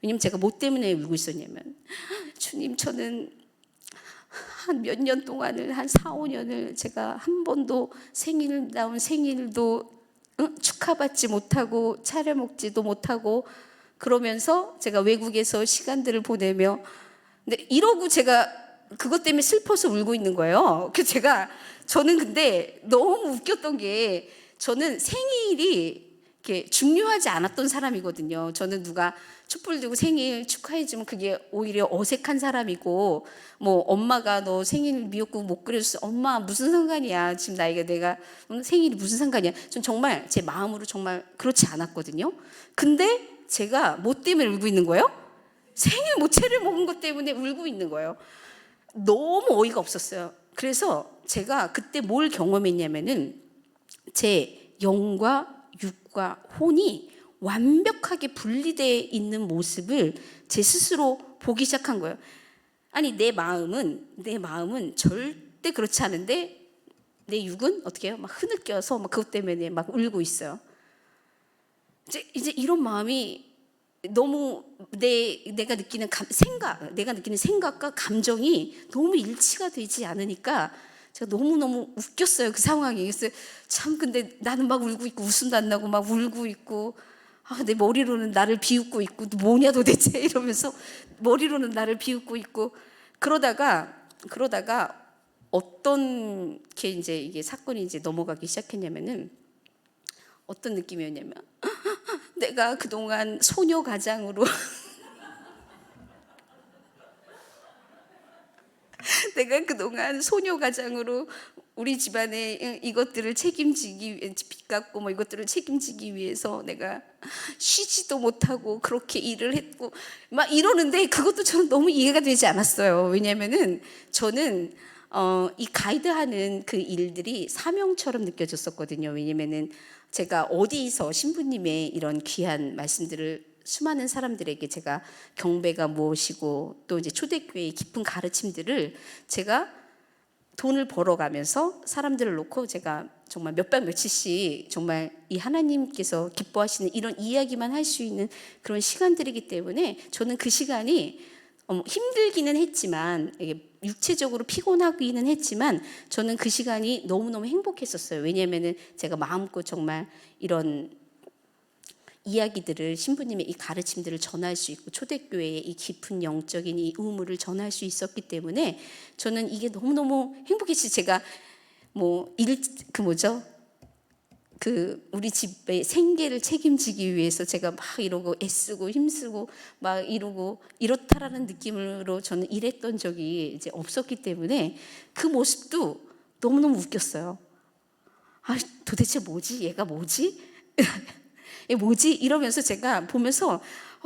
왜냐면 제가 뭐 때문에 울고 있었냐면, 주님, 저는 한 몇 년 동안을, 한 4, 5년을 제가 한 번도 생일도 축하받지 못하고 차려 먹지도 못하고 그러면서 제가 외국에서 시간들을 보내며, 근데 이러고 제가 그것 때문에 슬퍼서 울고 있는 거예요. 그래서 저는 근데 너무 웃겼던 게, 저는 생일이 이렇게 중요하지 않았던 사람이거든요. 저는 누가 촛불 들고 생일 축하해주면 그게 오히려 어색한 사람이고, 뭐 엄마가 너 생일 미역국 못 끓여줬어, 엄마 무슨 상관이야, 지금 내가 생일이 무슨 상관이야. 전 정말 제 마음으로 정말 그렇지 않았거든요. 근데 제가 뭐 때문에 울고 있는 거예요? 생일 모체를 먹은 것 때문에 울고 있는 거예요. 너무 어이가 없었어요. 그래서 제가 그때 뭘 경험했냐면은 제 영과 육과 혼이 완벽하게 분리되어 있는 모습을 제 스스로 보기 시작한 거예요. 아니, 내 마음은 절대 그렇지 않은데 내 육은 어떻게 해요? 막 흐느껴서 막 그것 때문에 막 울고 있어요. 이제 이런 마음이 너무 내가 느끼는 생각과 감정이 너무 일치가 되지 않으니까 제가 너무너무 웃겼어요, 그 상황이. 그래서 참, 근데 나는 막 울고 있고 웃음도 안 나고 막 울고 있고, 내 머리로는 나를 비웃고 있고, 뭐냐 도대체 이러면서 머리로는 나를 비웃고 있고, 그러다가 어떤 게 이제 이게 사건이 이제 넘어가기 시작했냐면은 어떤 느낌이었냐면 내가 그동안 소녀 가장으로 내가 그동안 소녀 가장으로 우리 집안의 이것들을 책임지기 위해 빚 갚고 뭐 이것들을 책임지기 위해서 내가 쉬지도 못하고 그렇게 일을 했고 막 이러는데 그것도 저는 너무 이해가 되지 않았어요. 왜냐면은 저는 이 가이드하는 그 일들이 사명처럼 느껴졌었거든요. 왜냐면은 제가 어디서 신부님의 이런 귀한 말씀들을 수많은 사람들에게 제가 경배가 무엇이고 또 이제 초대교회의 깊은 가르침들을 제가 돈을 벌어가면서 사람들을 놓고 제가 정말 몇백 며칠씩 정말 이 하나님께서 기뻐하시는 이런 이야기만 할 수 있는 그런 시간들이기 때문에 저는 그 시간이 힘들기는 했지만 육체적으로 피곤하기는 했지만 저는 그 시간이 너무너무 행복했었어요. 왜냐하면 제가 마음껏 정말 이런 이야기들을 신부님의 이 가르침들을 전할 수 있고 초대교회의 이 깊은 영적인 이 의무를 전할 수 있었기 때문에 저는 이게 너무너무 행복했지. 제가 우리 집의 생계를 책임지기 위해서 제가 막 이러고 애쓰고 힘쓰고 막 이러고 이렇다라는 느낌으로 저는 일했던 적이 이제 없었기 때문에 그 모습도 너무너무 웃겼어요. 아, 도대체 뭐지? 얘가 뭐지? 뭐지? 이러면서 제가 보면서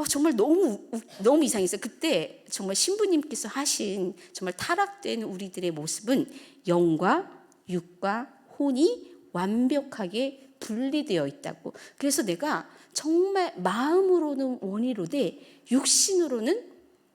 정말 너무 이상했어요. 그때 정말 신부님께서 하신 정말 타락된 우리들의 모습은 영과 육과 혼이 완벽하게 분리되어 있다고. 그래서 내가 정말 마음으로는 원이로되 육신으로는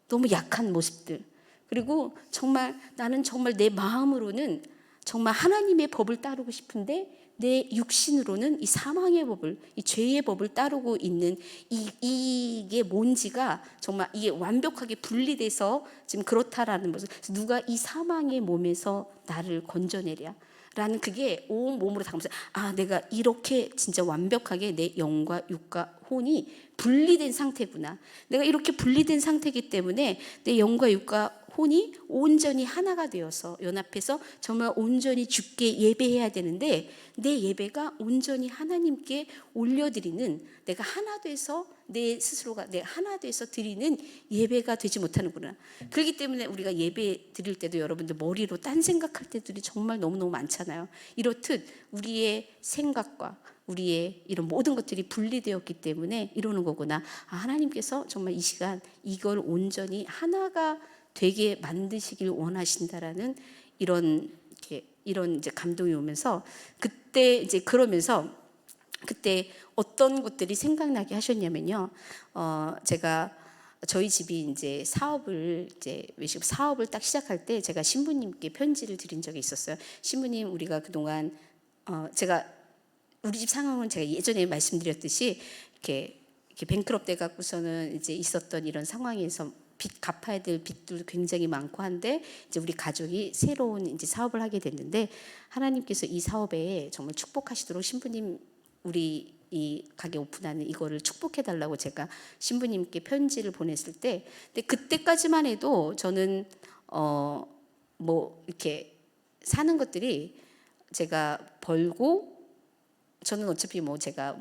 너무 약한 모습들. 그리고 정말 나는 정말 내 마음으로는 정말 하나님의 법을 따르고 싶은데 내 육신으로는 이 사망의 법을, 이 죄의 법을 따르고 있는 이게 뭔지가 정말 이게 완벽하게 분리돼서 지금 그렇다라는 모습. 누가 이 사망의 몸에서 나를 건져내랴. 라는 그게 온 몸으로 다가면서 내가 이렇게 진짜 완벽하게 내 영과 육과 혼이 분리된 상태구나. 내가 이렇게 분리된 상태이기 때문에 내 영과 육과 혼이 온전히 하나가 되어서 연합해서 정말 온전히 주께 예배해야 되는데 내 예배가 온전히 하나님께 올려드리는 내가 하나 돼서 내 스스로가 내 하나 돼서 드리는 예배가 되지 못하는구나. 그렇기 때문에 우리가 예배 드릴 때도 여러분들 머리로 딴 생각할 때들이 정말 너무너무 많잖아요. 이렇듯 우리의 생각과 우리의 이런 모든 것들이 분리되었기 때문에 이러는 거구나. 하나님께서 정말 이 시간 이걸 온전히 하나가 되게 만드시길 원하신다라는 이런 이제 감동이 오면서 그때 어떤 것들이 생각나게 하셨냐면요. 제가 저희 집이 이제 외식 사업을 딱 시작할 때 제가 신부님께 편지를 드린 적이 있었어요. 신부님, 우리가 그동안 제가 우리 집 상황은 제가 예전에 말씀드렸듯이 이렇게 뱅크럽 돼 갖고서는 이제 있었던 이런 상황에서 빚 갚아야 될 빚도 굉장히 많고 한데 이제 우리 가족이 새로운 이제 사업을 하게 됐는데 하나님께서 이 사업에 정말 축복하시도록 신부님 우리 이 가게 오픈하는 이거를 축복해 달라고 제가 신부님께 편지를 보냈을 때 근데 그때까지만 해도 저는 이렇게 사는 것들이 제가 벌고 저는 어차피 제가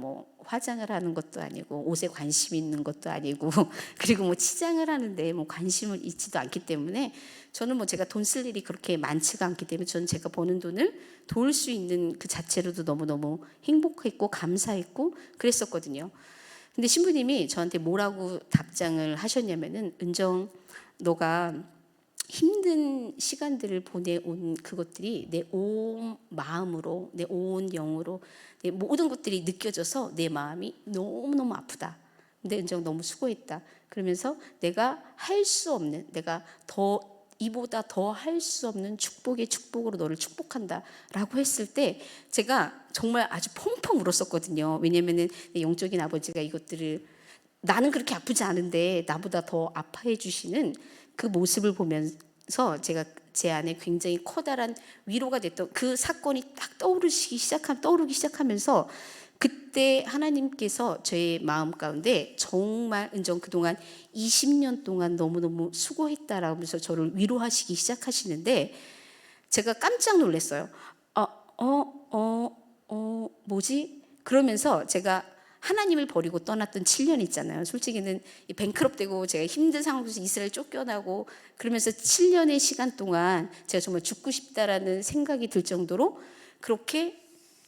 화장을 하는 것도 아니고 옷에 관심 있는 것도 아니고 그리고 치장을 하는데 관심을 있지도 않기 때문에 저는 제가 돈 쓸 일이 그렇게 많지가 않기 때문에 저는 제가 버는 돈을 도울 수 있는 그 자체로도 너무너무 행복했고 감사했고 그랬었거든요. 근데 신부님이 저한테 뭐라고 답장을 하셨냐면은 은정, 너가 힘든 시간들을 보내온 그것들이 내 온 마음으로 내 온 영으로 내 모든 것들이 느껴져서 내 마음이 너무너무 아프다. 근데 은정 너무 수고했다. 그러면서 내가 할 수 없는 내가 이보다 더 할 수 없는 축복의 축복으로 너를 축복한다 라고 했을 때 제가 정말 아주 펑펑 울었었거든요. 왜냐하면 내 영적인 아버지가 이것들을 나는 그렇게 아프지 않은데 나보다 더 아파해 주시는 그 모습을 보면서 제가 제 안에 굉장히 커다란 위로가 됐던 그 사건이 딱 떠오르기 시작하면서 그때 하나님께서 제 마음 가운데 정말 은정 그동안 20년 동안 너무너무 수고했다라면서 저를 위로하시기 시작하시는데 제가 깜짝 놀랐어요. 뭐지? 그러면서 제가 하나님을 버리고 떠났던 7년 있잖아요. 솔직히는 뱅크럽되고 제가 힘든 상황에서 이스라엘 쫓겨나고 그러면서 7년의 시간 동안 제가 정말 죽고 싶다라는 생각이 들 정도로 그렇게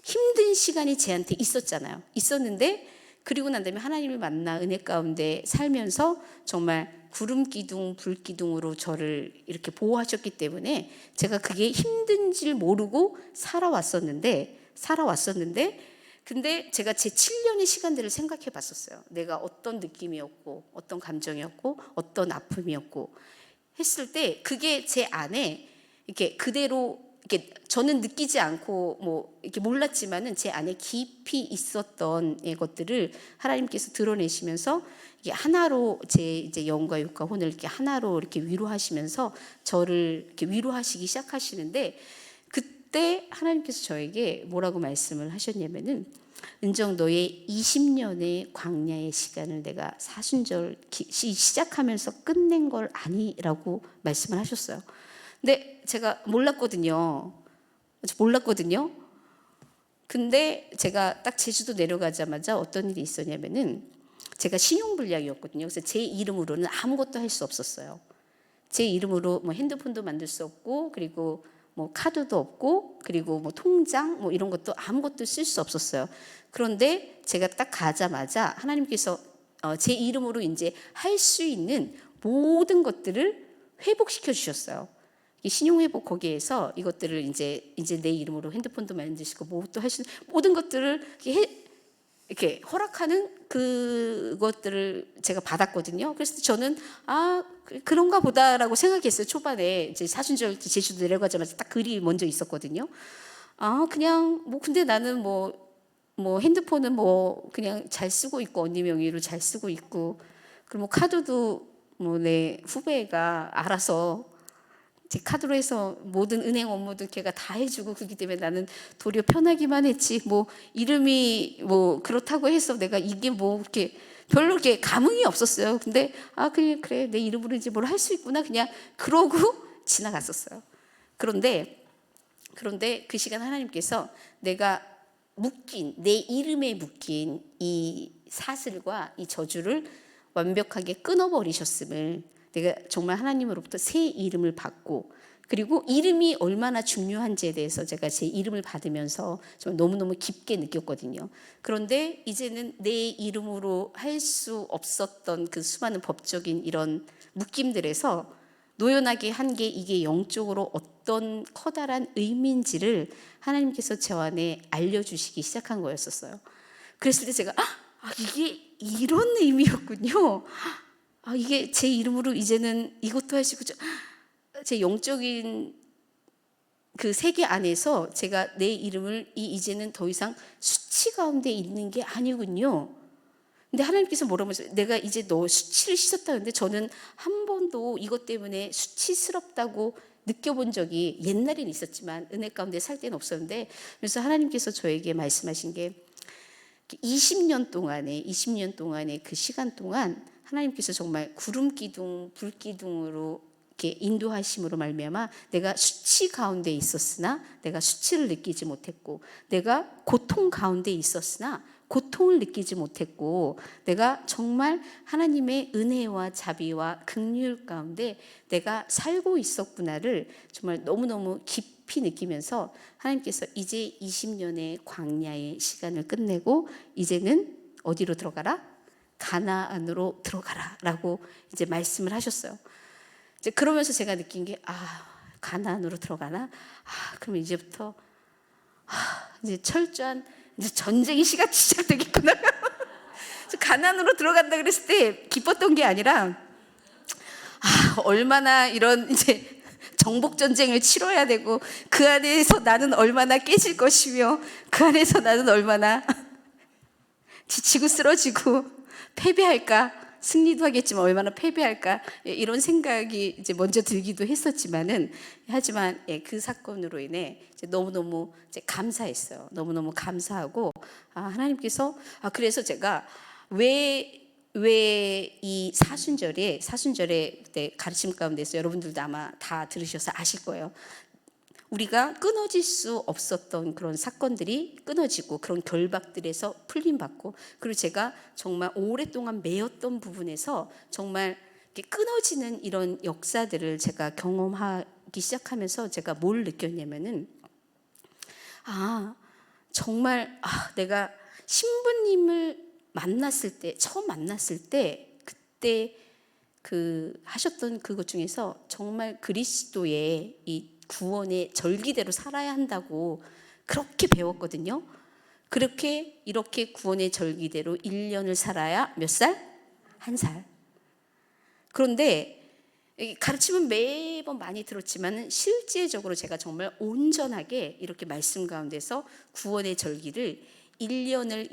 힘든 시간이 제한테 있었잖아요. 있었는데 그리고 난 다음에 하나님을 만나 은혜 가운데 살면서 정말 구름 기둥, 불 기둥으로 저를 이렇게 보호하셨기 때문에 제가 그게 힘든 줄 모르고 살아왔었는데 근데 제가 제 7년의 시간들을 생각해 봤었어요. 내가 어떤 느낌이었고 어떤 감정이었고 어떤 아픔이었고 했을 때 그게 제 안에 이렇게 그대로 이렇게 저는 느끼지 않고 뭐 이렇게 몰랐지만은 제 안에 깊이 있었던 것들을 하나님께서 드러내시면서 이게 하나로 제 이제 영과 육과 혼을 이렇게 하나로 이렇게 위로하시면서 저를 이렇게 위로하시기 시작하시는데 그때 하나님께서 저에게 뭐라고 말씀을 하셨냐면은 은정 너의 20년의 광야의 시간을 내가 사순절 시작하면서 끝낸 걸 아니라고 말씀을 하셨어요. 근데 제가 몰랐거든요. 근데 제가 딱 제주도 내려가자마자 어떤 일이 있었냐면은 제가 신용불량이었거든요. 그래서 제 이름으로는 아무것도 할 수 없었어요. 제 이름으로 뭐 핸드폰도 만들 수 없고 그리고 뭐 카드도 없고 그리고 뭐 통장 뭐 이런 것도 아무것도 쓸 수 없었어요. 그런데 제가 딱 가자마자 하나님께서 제 이름으로 이제 할 수 있는 모든 것들을 회복시켜 주셨어요. 신용회복 거기에서 이것들을 이제 내 이름으로 핸드폰도 만드시고 뭐또 할 수 있는 모든 것들을 이렇게 허락하는 그것들을 제가 받았거든요. 그래서 저는 그런가 보다라고 생각했어요. 초반에 이제 사순절 제주도 내려가자마자 딱 글이 먼저 있었거든요. 그냥 뭐 근데 나는 뭐 핸드폰은 뭐 그냥 잘 쓰고 있고 언니 명의로 잘 쓰고 있고 그리고 뭐 카드도 뭐 내 후배가 알아서 제 카드로 해서 모든 은행 업무도 걔가 다 해주고 그렇기 때문에 나는 도리어 편하기만 했지 뭐 이름이 뭐 그렇다고 해서 내가 이게 뭐 이렇게 별로 이렇게 감흥이 없었어요. 근데 그래 내 이름으로 이제 뭘 할 수 있구나 그냥 그러고 지나갔었어요. 그런데 그 시간 하나님께서 내가 내 이름에 묶인 이 사슬과 이 저주를 완벽하게 끊어버리셨음을 내가 정말 하나님으로부터 새 이름을 받고 그리고 이름이 얼마나 중요한지에 대해서 제가 제 이름을 받으면서 정말 너무너무 깊게 느꼈거든요. 그런데 이제는 내 이름으로 할 수 없었던 그 수많은 법적인 이런 묶임들에서 노연하게 한 게 이게 영적으로 어떤 커다란 의미인지를 하나님께서 제 안에 알려주시기 시작한 거였었어요. 그랬을 때 제가 이게 이런 의미였군요. 이게 제 이름으로 이제는 이것도 하시고 제 영적인 그 세계 안에서 제가 내 이름을 이제는 더 이상 수치 가운데 있는 게 아니군요. 근데 하나님께서 뭐라고 하셨어요? 내가 이제 너 수치를 씻었다는데 저는 한 번도 이것 때문에 수치스럽다고 느껴본 적이 옛날엔 있었지만 은혜 가운데 살 때는 없었는데 그래서 하나님께서 저에게 말씀하신 게 20년 동안의 그 시간 동안 하나님께서 정말 구름 기둥, 불 기둥으로 이렇게 인도하심으로 말미암아 내가 수치 가운데 있었으나 내가 수치를 느끼지 못했고 내가 고통 가운데 있었으나 고통을 느끼지 못했고 내가 정말 하나님의 은혜와 자비와 긍휼 가운데 내가 살고 있었구나를 정말 너무너무 깊이 느끼면서 하나님께서 이제 20년의 광야의 시간을 끝내고 이제는 어디로 들어가라? 가나안으로 들어가라 라고 이제 말씀을 하셨어요. 이제 그러면서 제가 느낀 게 가나안으로 들어가나? 그럼 이제부터 이제 철저한 이제 전쟁의 시간이 시작되겠구나. 가나안으로 들어간다 그랬을 때 기뻤던 게 아니라 얼마나 이런 이제 정복 전쟁을 치러야 되고 그 안에서 나는 얼마나 깨질 것이며 그 안에서 나는 얼마나 지치고 쓰러지고 패배할까 승리도 하겠지만 얼마나 패배할까 이런 생각이 이제 먼저 들기도 했었지만은 하지만 그 사건으로 인해 이제 너무너무 이제 감사했어요. 너무너무 감사하고 하나님께서 그래서 제가 왜 이 사순절에 그때 가르침 가운데서 여러분들도 아마 다 들으셔서 아실 거예요. 우리가 끊어질 수 없었던 그런 사건들이 끊어지고 그런 결박들에서 풀림받고, 그리고 제가 정말 오랫동안 매였던 부분에서 정말 이렇게 끊어지는 이런 역사들을 제가 경험하기 시작하면서 제가 뭘 느꼈냐면은 정말 내가 신부님을 처음 만났을 때 그때 하셨던 그것 중에서 정말 그리스도의 이 구원의 절기대로 살아야 한다고 그렇게 배웠거든요. 이렇게 구원의 절기대로 1년을 살아야 몇 살? 1살. 그런데 가르침은 매번 많이 들었지만 실제적으로 제가 정말 온전하게 이렇게 말씀 가운데서 구원의 절기를 1년은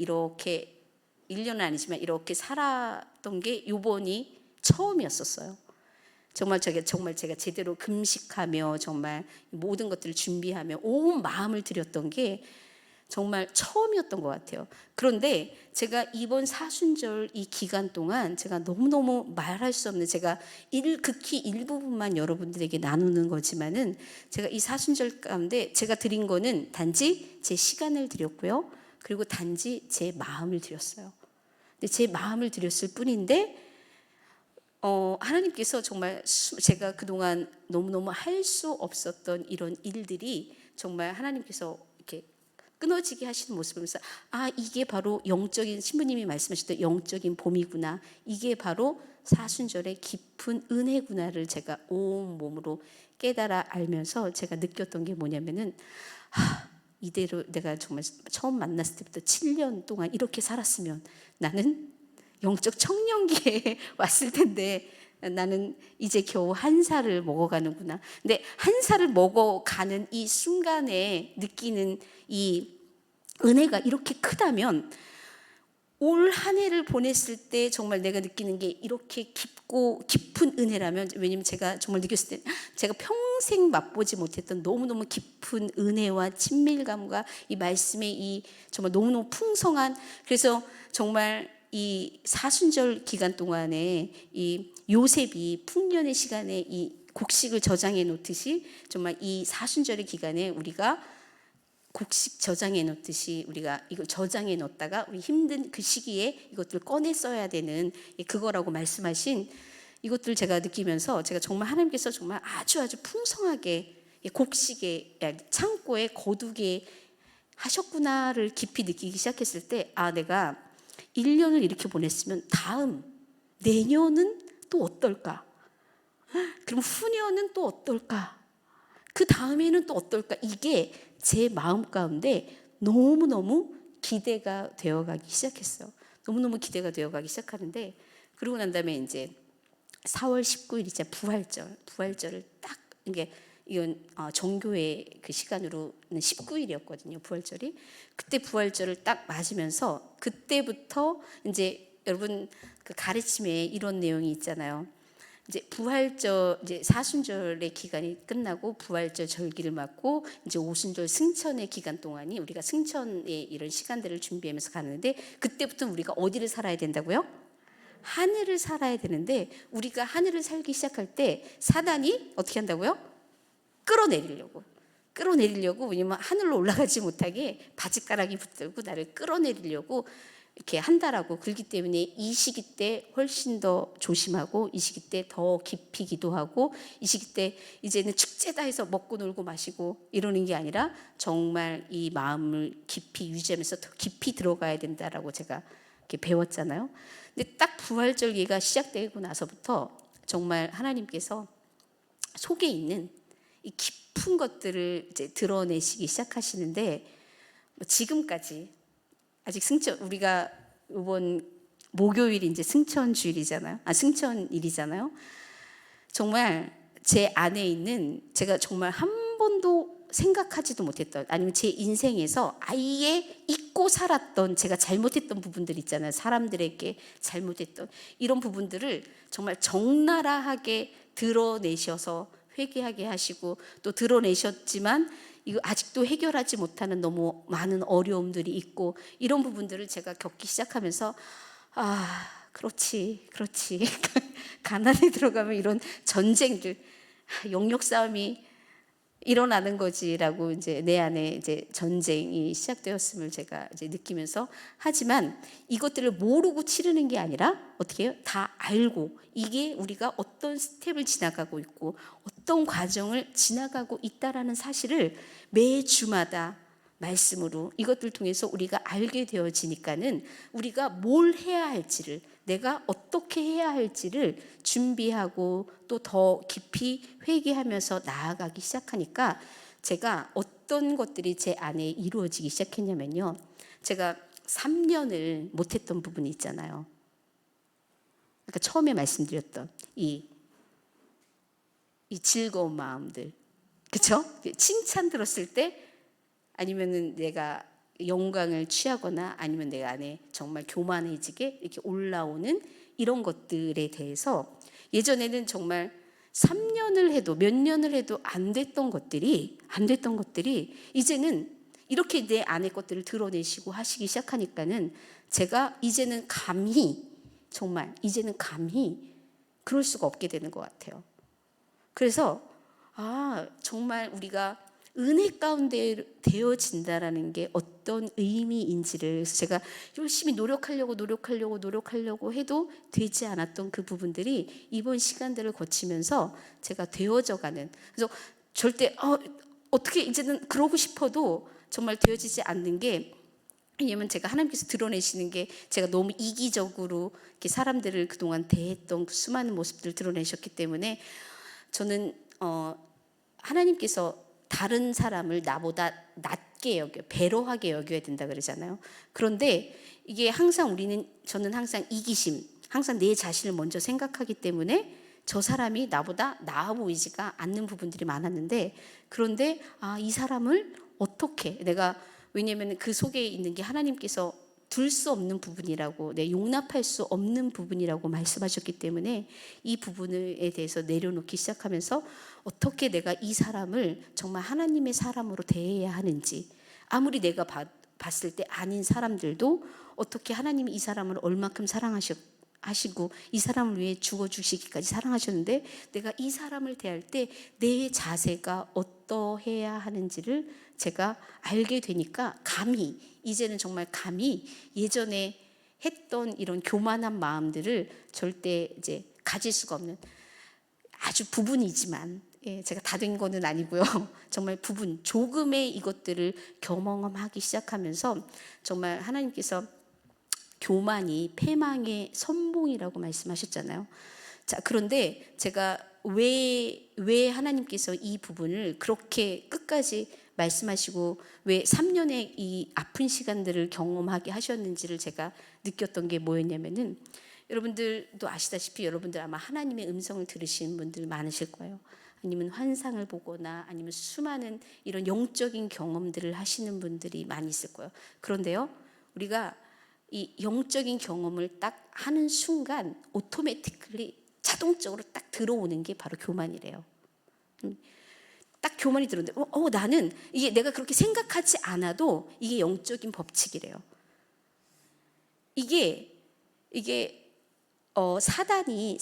아니지만 이렇게 살았던 게 요번이 처음이었었어요. 정말 제가 제대로 금식하며 정말 모든 것들을 준비하며 온 마음을 들였던 게 정말 처음이었던 것 같아요. 그런데 제가 이번 사순절 이 기간 동안 제가 너무너무 말할 수 없는, 제가 극히 일부분만 여러분들에게 나누는 거지만은 제가 이 사순절 가운데 제가 드린 거는 단지 제 시간을 드렸고요. 그리고 단지 제 마음을 드렸어요. 근데 제 마음을 드렸을 뿐인데 하나님께서 정말 제가 그동안 너무너무 할 수 없었던 이런 일들이 정말 하나님께서 이렇게 끊어지게 하시는 모습을 보면서 이게 바로 영적인, 신부님이 말씀하셨던 영적인 봄이구나, 이게 바로 사순절의 깊은 은혜구나를 제가 온 몸으로 깨달아 알면서 제가 느꼈던 게 뭐냐면은 이대로 내가 정말 처음 만났을 때부터 7년 동안 이렇게 살았으면 나는 영적 청년기에 왔을 텐데 나는 이제 겨우 1살을 먹어가는구나. 근데 1살을 먹어가는 이 순간에 느끼는 이 은혜가 이렇게 크다면 올 한 해를 보냈을 때 정말 내가 느끼는 게 이렇게 깊은 은혜라면, 왜냐면 제가 정말 느꼈을 때 제가 평생 맛보지 못했던 너무너무 깊은 은혜와 친밀감과 이 말씀의 이 정말 너무너무 풍성한, 그래서 정말 이 사순절 기간 동안에 이 요셉이 풍년의 시간에 이 곡식을 저장해 놓듯이 정말 이 사순절의 기간에 우리가 곡식 저장해 놓듯이 우리가 이걸 저장해 놓다가 우리 힘든 그 시기에 이것들을 꺼내 써야 되는 그거라고 말씀하신 이것들 제가 느끼면서 제가 정말 하나님께서 정말 아주 풍성하게 곡식에 창고에 거두게 하셨구나를 깊이 느끼기 시작했을 때 내가 1년을 이렇게 보냈으면 내년은 또 어떨까? 그럼 후년은 또 어떨까? 그 다음에는 또 어떨까? 이게 제 마음 가운데 너무너무 기대가 되어가기 시작했어요. 너무너무 기대가 되어가기 시작하는데, 그러고 난 다음에 이제 4월 19일 이제 부활절을 딱, 이건 종교의 그 시간으로는 19일이었거든요. 부활절이. 그때 부활절을 딱 맞으면서 그때부터 이제 여러분 그 가르침에 이런 내용이 있잖아요. 이제 이제 사순절의 기간이 끝나고 부활절 절기를 맞고 이제 오순절 승천의 기간 동안이 우리가 승천의 이런 시간들을 준비하면서 가는데, 그때부터 우리가 어디를 살아야 된다고요? 하늘을 살아야 되는데, 우리가 하늘을 살기 시작할 때 사단이 어떻게 한다고요? 끌어내리려고, 왜냐면 하늘로 올라가지 못하게 바지가락이 붙들고 나를 끌어내리려고 이렇게 한다라고. 그렇기 때문에 이 시기 때 훨씬 더 조심하고, 이 시기 때 더 깊이 기도하고, 이 시기 때 이제는 축제다 해서 먹고 놀고 마시고 이러는 게 아니라 정말 이 마음을 깊이 유지하면서 더 깊이 들어가야 된다라고 제가 이렇게 배웠잖아요. 근데 딱 부활절기가 시작되고 나서부터 정말 하나님께서 속에 있는 이 깊은 것들을 이제 드러내시기 시작하시는데, 지금까지 아직 우리가 이번 목요일이 이제 승천일이잖아요. 정말 제 안에 있는, 제가 정말 한 번도 생각하지도 못했던, 아니면 제 인생에서 아예 잊고 살았던 제가 잘못했던 부분들 있잖아요. 사람들에게 잘못했던 이런 부분들을 정말 적나라하게 드러내셔서 회개하게 하시고, 또 드러내셨지만 이거 아직도 해결하지 못하는 너무 많은 어려움들이 있고, 이런 부분들을 제가 겪기 시작하면서 그렇지 가난에 들어가면 이런 전쟁들, 영역 싸움이 일어나는 거지라고 이제 내 안에 이제 전쟁이 시작되었음을 제가 이제 느끼면서, 하지만 이것들을 모르고 치르는 게 아니라 어떻게 해요? 다 알고, 이게 우리가 어떤 스텝을 지나가고 있고 어떤 과정을 지나가고 있다라는 사실을 매주마다 말씀으로 이것들 통해서 우리가 알게 되어지니까는 우리가 뭘 해야 할지를, 내가 어떻게 해야 할지를 준비하고 또 더 깊이 회개하면서 나아가기 시작하니까, 제가 어떤 것들이 제 안에 이루어지기 시작했냐면요, 제가 3년을 못했던 부분이 있잖아요. 그러니까 처음에 말씀드렸던 이 즐거운 마음들, 그렇죠? 칭찬 들었을 때, 아니면은 내가 영광을 취하거나, 아니면 내 안에 정말 교만해지게 이렇게 올라오는 이런 것들에 대해서, 예전에는 정말 3년을 해도 몇 년을 해도 안 됐던 것들이 이제는 이렇게 내 안의 것들을 드러내시고 하시기 시작하니까는, 제가 이제는 감히 그럴 수가 없게 되는 것 같아요. 그래서 정말 우리가 은혜 가운데 되어진다라는 게 어떤 의미인지를, 그래서 제가 열심히 노력하려고 해도 되지 않았던 그 부분들이 이번 시간들을 거치면서 제가 되어져가는, 그래서 절대 어떻게 이제는 그러고 싶어도 정말 되어지지 않는 게, 왜냐면 제가 하나님께서 드러내시는 게, 제가 너무 이기적으로 이렇게 사람들을 그동안 대했던 그 수많은 모습들을 드러내셨기 때문에, 저는 하나님께서 다른 사람을 나보다 낮게 배려하게 여겨야 된다 그러잖아요. 그런데 이게 항상 저는 항상 이기심, 항상 내 자신을 먼저 생각하기 때문에 저 사람이 나보다 나아 보이지가 않는 부분들이 많았는데, 그런데 이 사람을 어떻게 왜냐하면 그 속에 있는 게 하나님께서 둘 수 없는 부분이라고, 용납할 수 없는 부분이라고 말씀하셨기 때문에, 이 부분에 대해서 내려놓기 시작하면서 어떻게 내가 이 사람을 정말 하나님의 사람으로 대해야 하는지, 아무리 내가 봤을 때 아닌 사람들도 어떻게 하나님이 이 사람을 얼마큼 사랑하시고 이 사람을 위해 죽어주시기까지 사랑하셨는데, 내가 이 사람을 대할 때 내 자세가 어떠해야 하는지를 제가 알게 되니까, 이제는 정말 감히 예전에 했던 이런 교만한 마음들을 절대 이제 가질 수가 없는, 아주 부분이지만, 제가 다 된 거는 아니고요. 정말 조금의 이것들을 경험하기 시작하면서, 정말 하나님께서 교만이 패망의 선봉이라고 말씀하셨잖아요. 자, 그런데 제가 왜 하나님께서 이 부분을 그렇게 끝까지 말씀하시고 왜 3년의 이 아픈 시간들을 경험하게 하셨는지를 제가 느꼈던 게 뭐였냐면은, 여러분들도 아시다시피 여러분들 아마 하나님의 음성을 들으시는 분들 많으실 거예요. 아니면 환상을 보거나 아니면 수많은 이런 영적인 경험들을 하시는 분들이 많이 있을 거예요. 그런데요, 우리가 이 영적인 경험을 딱 하는 순간 오토매티클리 자동적으로 딱 들어오는 게 바로 교만이래요. 딱 교만이 들었는데 나는 이게 내가 그렇게 생각하지 않아도 이게 영적인 법칙이래요. 이게 사단이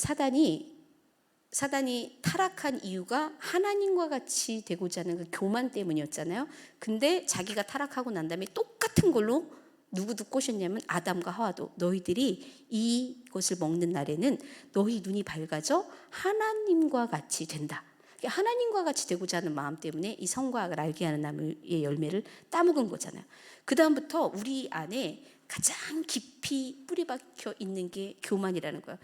타락한 이유가 하나님과 같이 되고자 하는 그 교만 때문이었잖아요. 근데 자기가 타락하고 난 다음에 똑같은 걸로 누구도 꼬셨냐면 아담과 하와도, 너희들이 이것을 먹는 날에는 너희 눈이 밝아져 하나님과 같이 된다. 하나님과 같이 되고자 하는 마음 때문에 이 선과 악을 알게 하는 나무의 열매를 따먹은 거잖아요. 그 다음부터 우리 안에 가장 깊이 뿌리박혀 있는 게 교만이라는 거예요.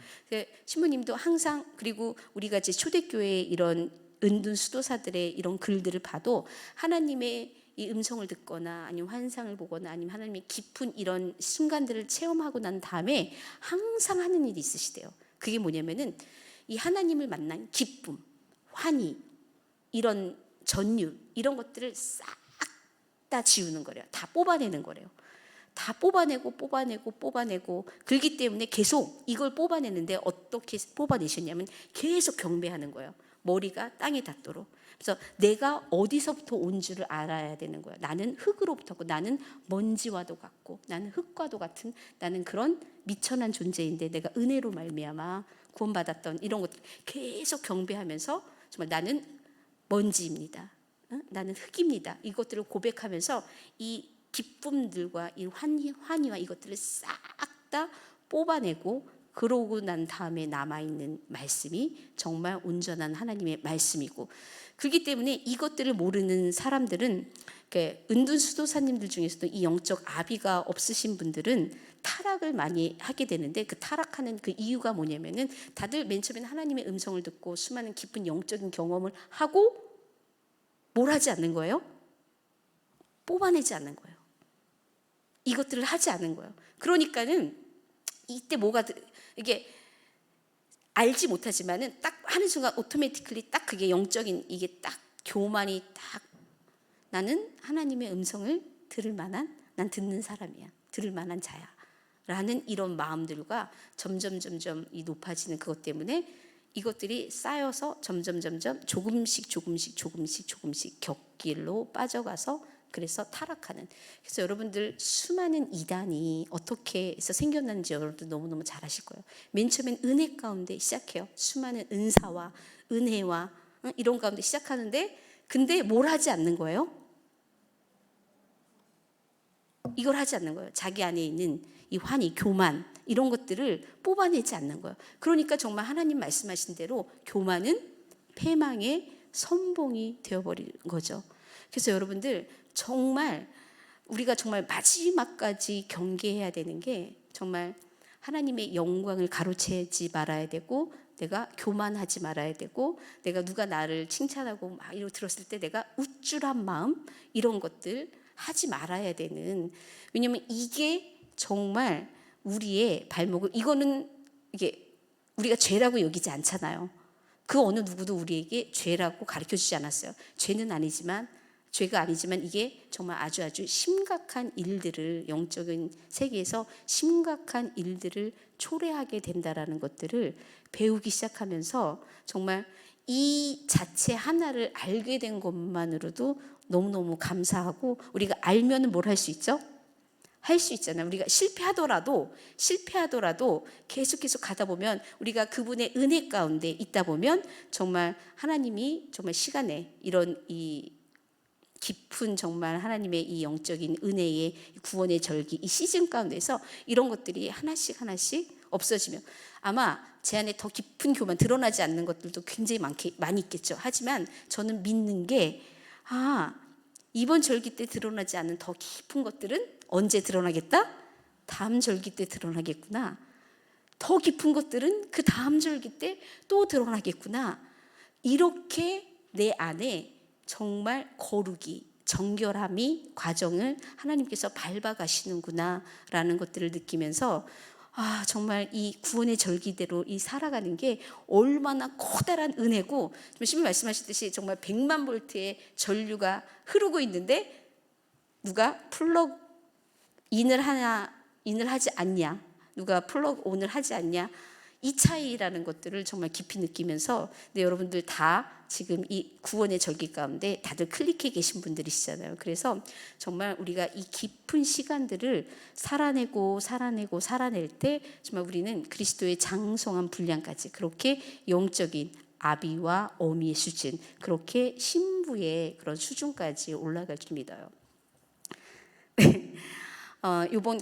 신부님도 항상, 그리고 우리가 이제 초대교회의 이런 은둔 수도사들의 이런 글들을 봐도, 하나님의 이 음성을 듣거나 아니면 환상을 보거나 아니면 하나님의 깊은 이런 순간들을 체험하고 난 다음에 항상 하는 일이 있으시대요. 그게 뭐냐면은 이 하나님을 만난 기쁨, 환희, 이런 전율 이런 것들을 싹 다 지우는 거래요. 다 뽑아내는 거래요. 다 뽑아내고 그렇기 때문에 계속 이걸 뽑아내는데 어떻게 뽑아내셨냐면 계속 경배하는 거예요. 머리가 땅에 닿도록. 그래서 내가 어디서부터 온 줄을 알아야 되는 거예요. 나는 흙으로부터고 나는 먼지와도 같고 나는 흙과도 같은 나는 그런 미천한 존재인데 내가 은혜로 말미암아 구원받았던 이런 것들 계속 경배하면서 정말 나는 먼지입니다. 나는 흙입니다. 이것들을 고백하면서 이 기쁨들과 이 환희와 이것들을 싹 다 뽑아내고 그러고 난 다음에 남아있는 말씀이 정말 온전한 하나님의 말씀이고 그렇기 때문에 이것들을 모르는 사람들은 은둔 수도사님들 중에서도 이 영적 아비가 없으신 분들은 타락을 많이 하게 되는데 그 타락하는 그 이유가 뭐냐면은 다들 맨 처음에는 하나님의 음성을 듣고 수많은 깊은 영적인 경험을 하고 뭘 하지 않는 거예요? 뽑아내지 않는 거예요. 이것들을 하지 않은 거예요. 그러니까는 이때 이게 알지 못하지만은 딱 하는 순간 오토매티클리 딱 그게 영적인 이게 딱 교만이 딱 나는 하나님의 음성을 들을 만한 난 듣는 사람이야. 들을 만한 자야. 라는 이런 마음들과 점점 이 높아지는 그것 때문에 이것들이 쌓여서 점점 조금씩 격길로 빠져가서 그래서 타락하는. 그래서 여러분들 수많은 이단이 어떻게 해서 생겨났는지 여러분들 너무너무 잘 아실 거예요. 맨 처음엔 은혜 가운데 시작해요. 수많은 은사와 은혜와 이런 가운데 시작하는데 근데 뭘 하지 않는 거예요? 이걸 하지 않는 거예요. 자기 안에 있는 이 환희, 교만 이런 것들을 뽑아내지 않는 거예요. 그러니까 정말 하나님 말씀하신 대로 교만은 패망의 선봉이 되어버리는 거죠. 그래서 여러분들 정말 우리가 정말 마지막까지 경계해야 되는 게 정말 하나님의 영광을 가로채지 말아야 되고 내가 교만하지 말아야 되고 내가 누가 나를 칭찬하고 막 이러고 들었을 때 내가 우쭐한 마음 이런 것들 하지 말아야 되는. 왜냐하면 이게 정말 우리의 발목을 이거는 이게 우리가 죄라고 여기지 않잖아요. 그 어느 누구도 우리에게 죄라고 가르쳐주지 않았어요. 죄가 아니지만 이게 정말 아주 심각한 일들을 영적인 세계에서 심각한 일들을 초래하게 된다라는 것들을 배우기 시작하면서 정말 이 자체 하나를 알게 된 것만으로도 너무너무 감사하고 우리가 알면 뭘 할 수 있죠? 할 수 있잖아요. 우리가 실패하더라도 계속 가다 보면 우리가 그분의 은혜 가운데 있다 보면 정말 하나님이 정말 시간에 이런 이 깊은 정말 하나님의 이 영적인 은혜의 구원의 절기 이 시즌 가운데서 이런 것들이 하나씩 없어지면 아마 제 안에 더 깊은 교만 드러나지 않는 것들도 굉장히 많이 있겠죠. 하지만 저는 믿는 게 이번 절기 때 드러나지 않는 더 깊은 것들은 언제 드러나겠다? 다음 절기 때 드러나겠구나. 더 깊은 것들은 그 다음 절기 때 또 드러나겠구나. 이렇게 내 안에 정말 거룩이 정결함이 과정을 하나님께서 밟아가시는구나 라는 것들을 느끼면서 정말 이 구원의 절기대로 이 살아가는 게 얼마나 커다란 은혜고 신부님 말씀하셨듯이 정말 100만 볼트의 전류가 흐르고 있는데 누가 플러그 인을 하지 않냐, 누가 플러그 온을 하지 않냐, 이 차이라는 것들을 정말 깊이 느끼면서 여러분들 다 지금 이 구원의 절기 가운데 다들 클릭해 계신 분들이시잖아요. 그래서 정말 우리가 이 깊은 시간들을 살아낼 때 정말 우리는 그리스도의 장성한 분량까지 그렇게 영적인 아비와 어미의 수준, 그렇게 신부의 그런 수준까지 올라갈 줄 믿어요. 이번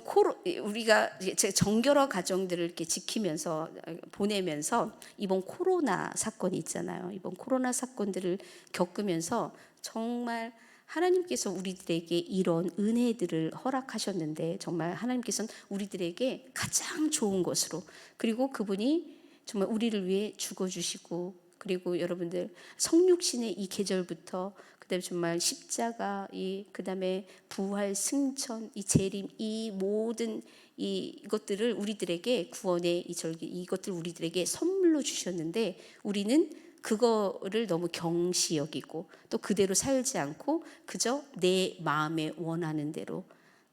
우리가 정결화 과정들을 이렇게 지키면서 보내면서 이번 코로나 사건이 있잖아요. 이번 코로나 사건들을 겪으면서 정말 하나님께서 우리들에게 이런 은혜들을 허락하셨는데 정말 하나님께서는 우리들에게 가장 좋은 것으로 그리고 그분이 정말 우리를 위해 죽어주시고 그리고 여러분들 성육신의 이 계절부터 그다음에 정말 십자가 그다음에 부활 승천 이 재림 이 모든 이것들을 우리들에게 구원의 이 절기 이것들 우리들에게 선물로 주셨는데 우리는 그거를 너무 경시 여기고 또 그대로 살지 않고 그저 내 마음에 원하는 대로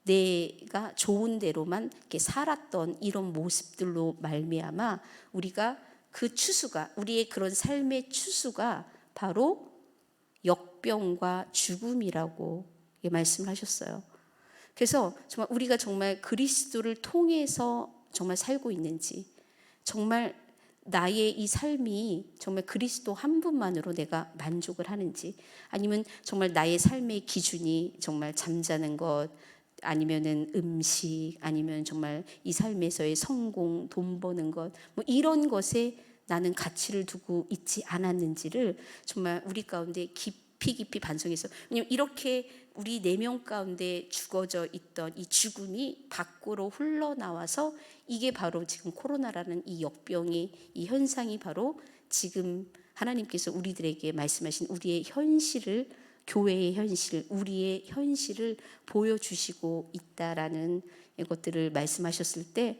내가 좋은 대로만 이렇게 살았던 이런 모습들로 말미암아 우리가 그 추수가 우리의 그런 삶의 추수가 바로 역병과 죽음이라고 말씀하셨어요. 그래서 정말 우리가 정말 그리스도를 통해서 정말 살고 있는지, 정말 나의 이 삶이 정말 그리스도 한 분만으로 내가 만족을 하는지, 아니면 정말 나의 삶의 기준이 정말 잠자는 것, 아니면은 음식, 아니면 정말 이 삶에서의 성공, 돈 버는 것, 뭐 이런 것에 나는 가치를 두고 있지 않았는지를 정말 우리 가운데 깊이 반성해서, 왜냐면 이렇게 우리 4명 가운데 죽어져 있던 이 죽음이 밖으로 흘러나와서 이게 바로 지금 코로나라는 이 역병의 이 현상이 바로 지금 하나님께서 우리들에게 말씀하신 우리의 현실을, 교회의 현실, 우리의 현실을 보여주시고 있다라는 것들을 말씀하셨을 때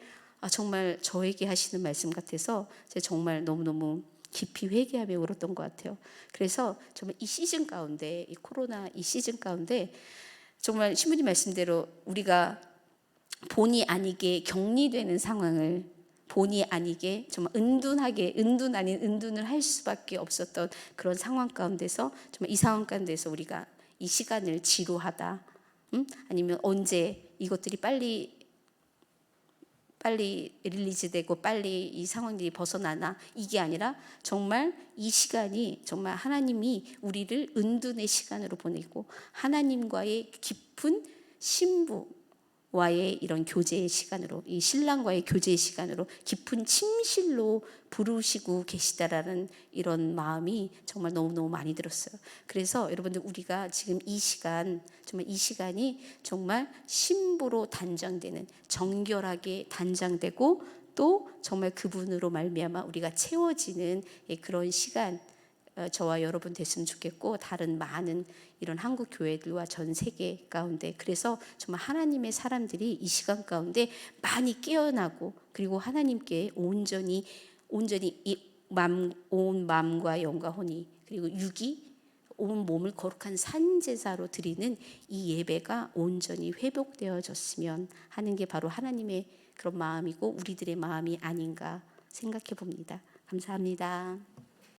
정말 저에게 하시는 말씀 같아서 제가 정말 너무너무 깊이 회개하며 울었던 것 같아요. 그래서 정말 이 시즌 가운데, 이 코로나 이 시즌 가운데 정말 신부님 말씀대로 우리가 본의 아니게 격리되는 상황을 본의 아니게 정말 은둔하게 은둔 아닌 은둔을 할 수밖에 없었던 그런 상황 가운데서 정말 이 상황 가운데서 우리가 이 시간을 지루하다, 아니면 언제 이것들이 빨리 릴리즈되고 빨리 이 상황들이 벗어나나, 이게 아니라 정말 이 시간이 정말 하나님이 우리를 은둔의 시간으로 보내고 하나님과의 깊은 신부와의 이런 교제의 시간으로, 이 신랑과의 교제의 시간으로 깊은 침실로 부르시고 계시다라는 이런 마음이 정말 너무너무 많이 들었어요. 그래서 여러분들 우리가 지금 이 시간, 정말 이 시간이 정말 신부로 단장되는, 정결하게 단장되고 또 정말 그분으로 말미암아 우리가 채워지는 그런 시간, 저와 여러분 됐으면 좋겠고 다른 많은 이런 한국 교회들과 전 세계 가운데, 그래서 정말 하나님의 사람들이 이 시간 가운데 많이 깨어나고 그리고 하나님께 온전히 온 마음과 영과 혼이 그리고 육이 온 몸을 거룩한 산제사로 드리는 이 예배가 온전히 회복되어졌으면 하는 게 바로 하나님의 그런 마음이고 우리들의 마음이 아닌가 생각해 봅니다. 감사합니다.